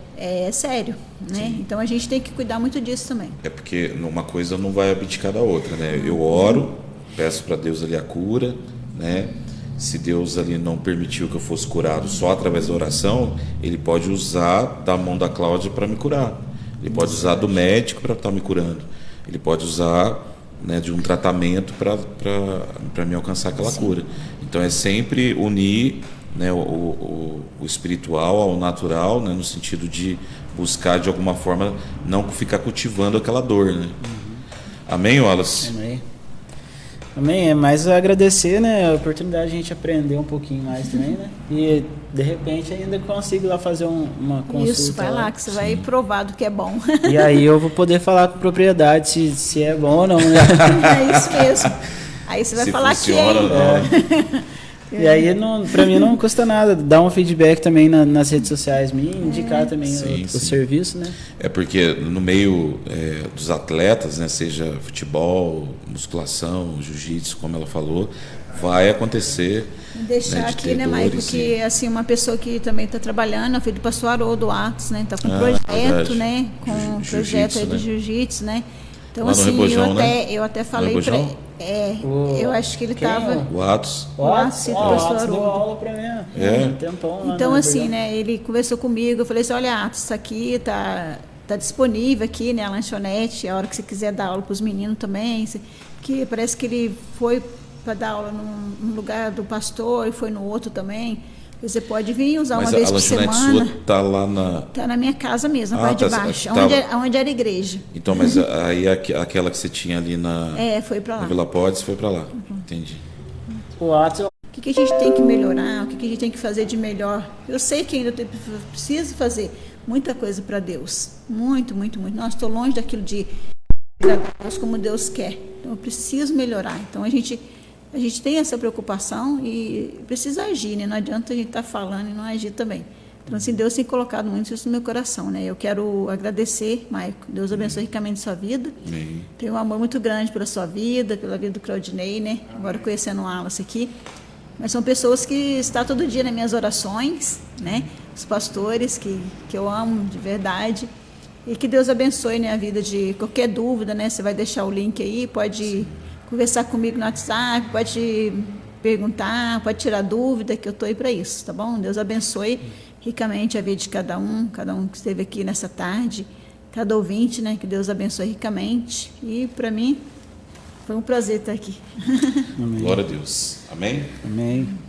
sério, né?
Sim.
Então a gente tem que cuidar muito disso também.
É porque uma coisa não vai abdicar da outra, né? Eu oro, peço para Deus ali a cura, né? Se Deus ali não permitiu que eu fosse curado só através da oração, Ele pode usar da mão da Cláudia para me curar. Ele pode usar do médico para estar me curando. Ele pode usar, né, de um tratamento para me alcançar aquela cura. Então é sempre unir, né, o espiritual ao natural, né, no sentido de buscar de alguma forma não ficar cultivando aquela dor, né? Amém, Wallace?
Amém. Amém. É mais agradecer, né, a oportunidade de a gente aprender um pouquinho mais também, né? E de repente ainda consigo lá fazer uma consulta.
Isso, vai lá que você vai provar do que é bom.
E aí eu vou poder falar com propriedade se é bom ou não, né?
É isso mesmo. Aí você vai
Se
falar que é.
funciona ou não.
E aí, pra mim, não custa nada. Dar um feedback também nas redes sociais, me indicar também o serviço, né?
É porque no meio dos atletas, né, seja futebol, musculação, jiu-jitsu, como ela falou, vai acontecer.
Deixar aqui, né, Maico, que assim, uma pessoa que também está trabalhando, é filho do pastor Haroldo Atos, né? Está com um projeto, né? Com um projeto aí de jiu-jitsu, né? Então,
lá
assim,
Rebojão,
eu até falei para eu acho que ele estava.
O Atos.
O Atos deu aula para mim. Um tempão lá.
Então, assim, né, ele conversou comigo, eu falei assim, olha, Atos, isso aqui tá disponível aqui, né, a lanchonete, a hora que você quiser dar aula para os meninos também, que parece que ele foi para dar aula num lugar do pastor e foi no outro também. Você pode vir usar uma vez por semana.
Mas a lanchonete sua está lá na...
Está na minha casa mesmo, na parte de baixo, onde era a igreja.
Então, mas aí aquela que você tinha ali na...
foi para lá.
Na Vila Podes foi para lá. Entendi.
O Atos...
O que a gente tem que melhorar, o que a gente tem que fazer de melhor? Eu sei que ainda preciso fazer muita coisa para Deus. Muito, muito, muito. Nossa, estou longe daquilo de Deus como Deus quer. Então, eu preciso melhorar. Então, a gente tem essa preocupação e precisa agir, né? Não adianta a gente estar falando e não agir também. Então, assim, Deus tem colocado muito isso no meu coração, né? Eu quero agradecer, Maico. Deus abençoe ricamente a sua vida.
Amém.
Tenho um amor muito grande pela sua vida, pela vida do Claudinei, né? Agora conhecendo o Wallace aqui. mas são pessoas que estão todo dia nas minhas orações, né? Os pastores que eu amo de verdade. E que Deus abençoe, né, a vida de qualquer dúvida, né? Você vai deixar o link aí, pode conversar comigo no WhatsApp, pode perguntar, pode tirar dúvida, que eu estou aí para isso, tá bom? Deus abençoe ricamente a vida de cada um que esteve aqui nessa tarde, cada ouvinte, né? Que Deus abençoe ricamente. E para mim foi um prazer estar aqui.
Glória a Deus. Amém?
Amém.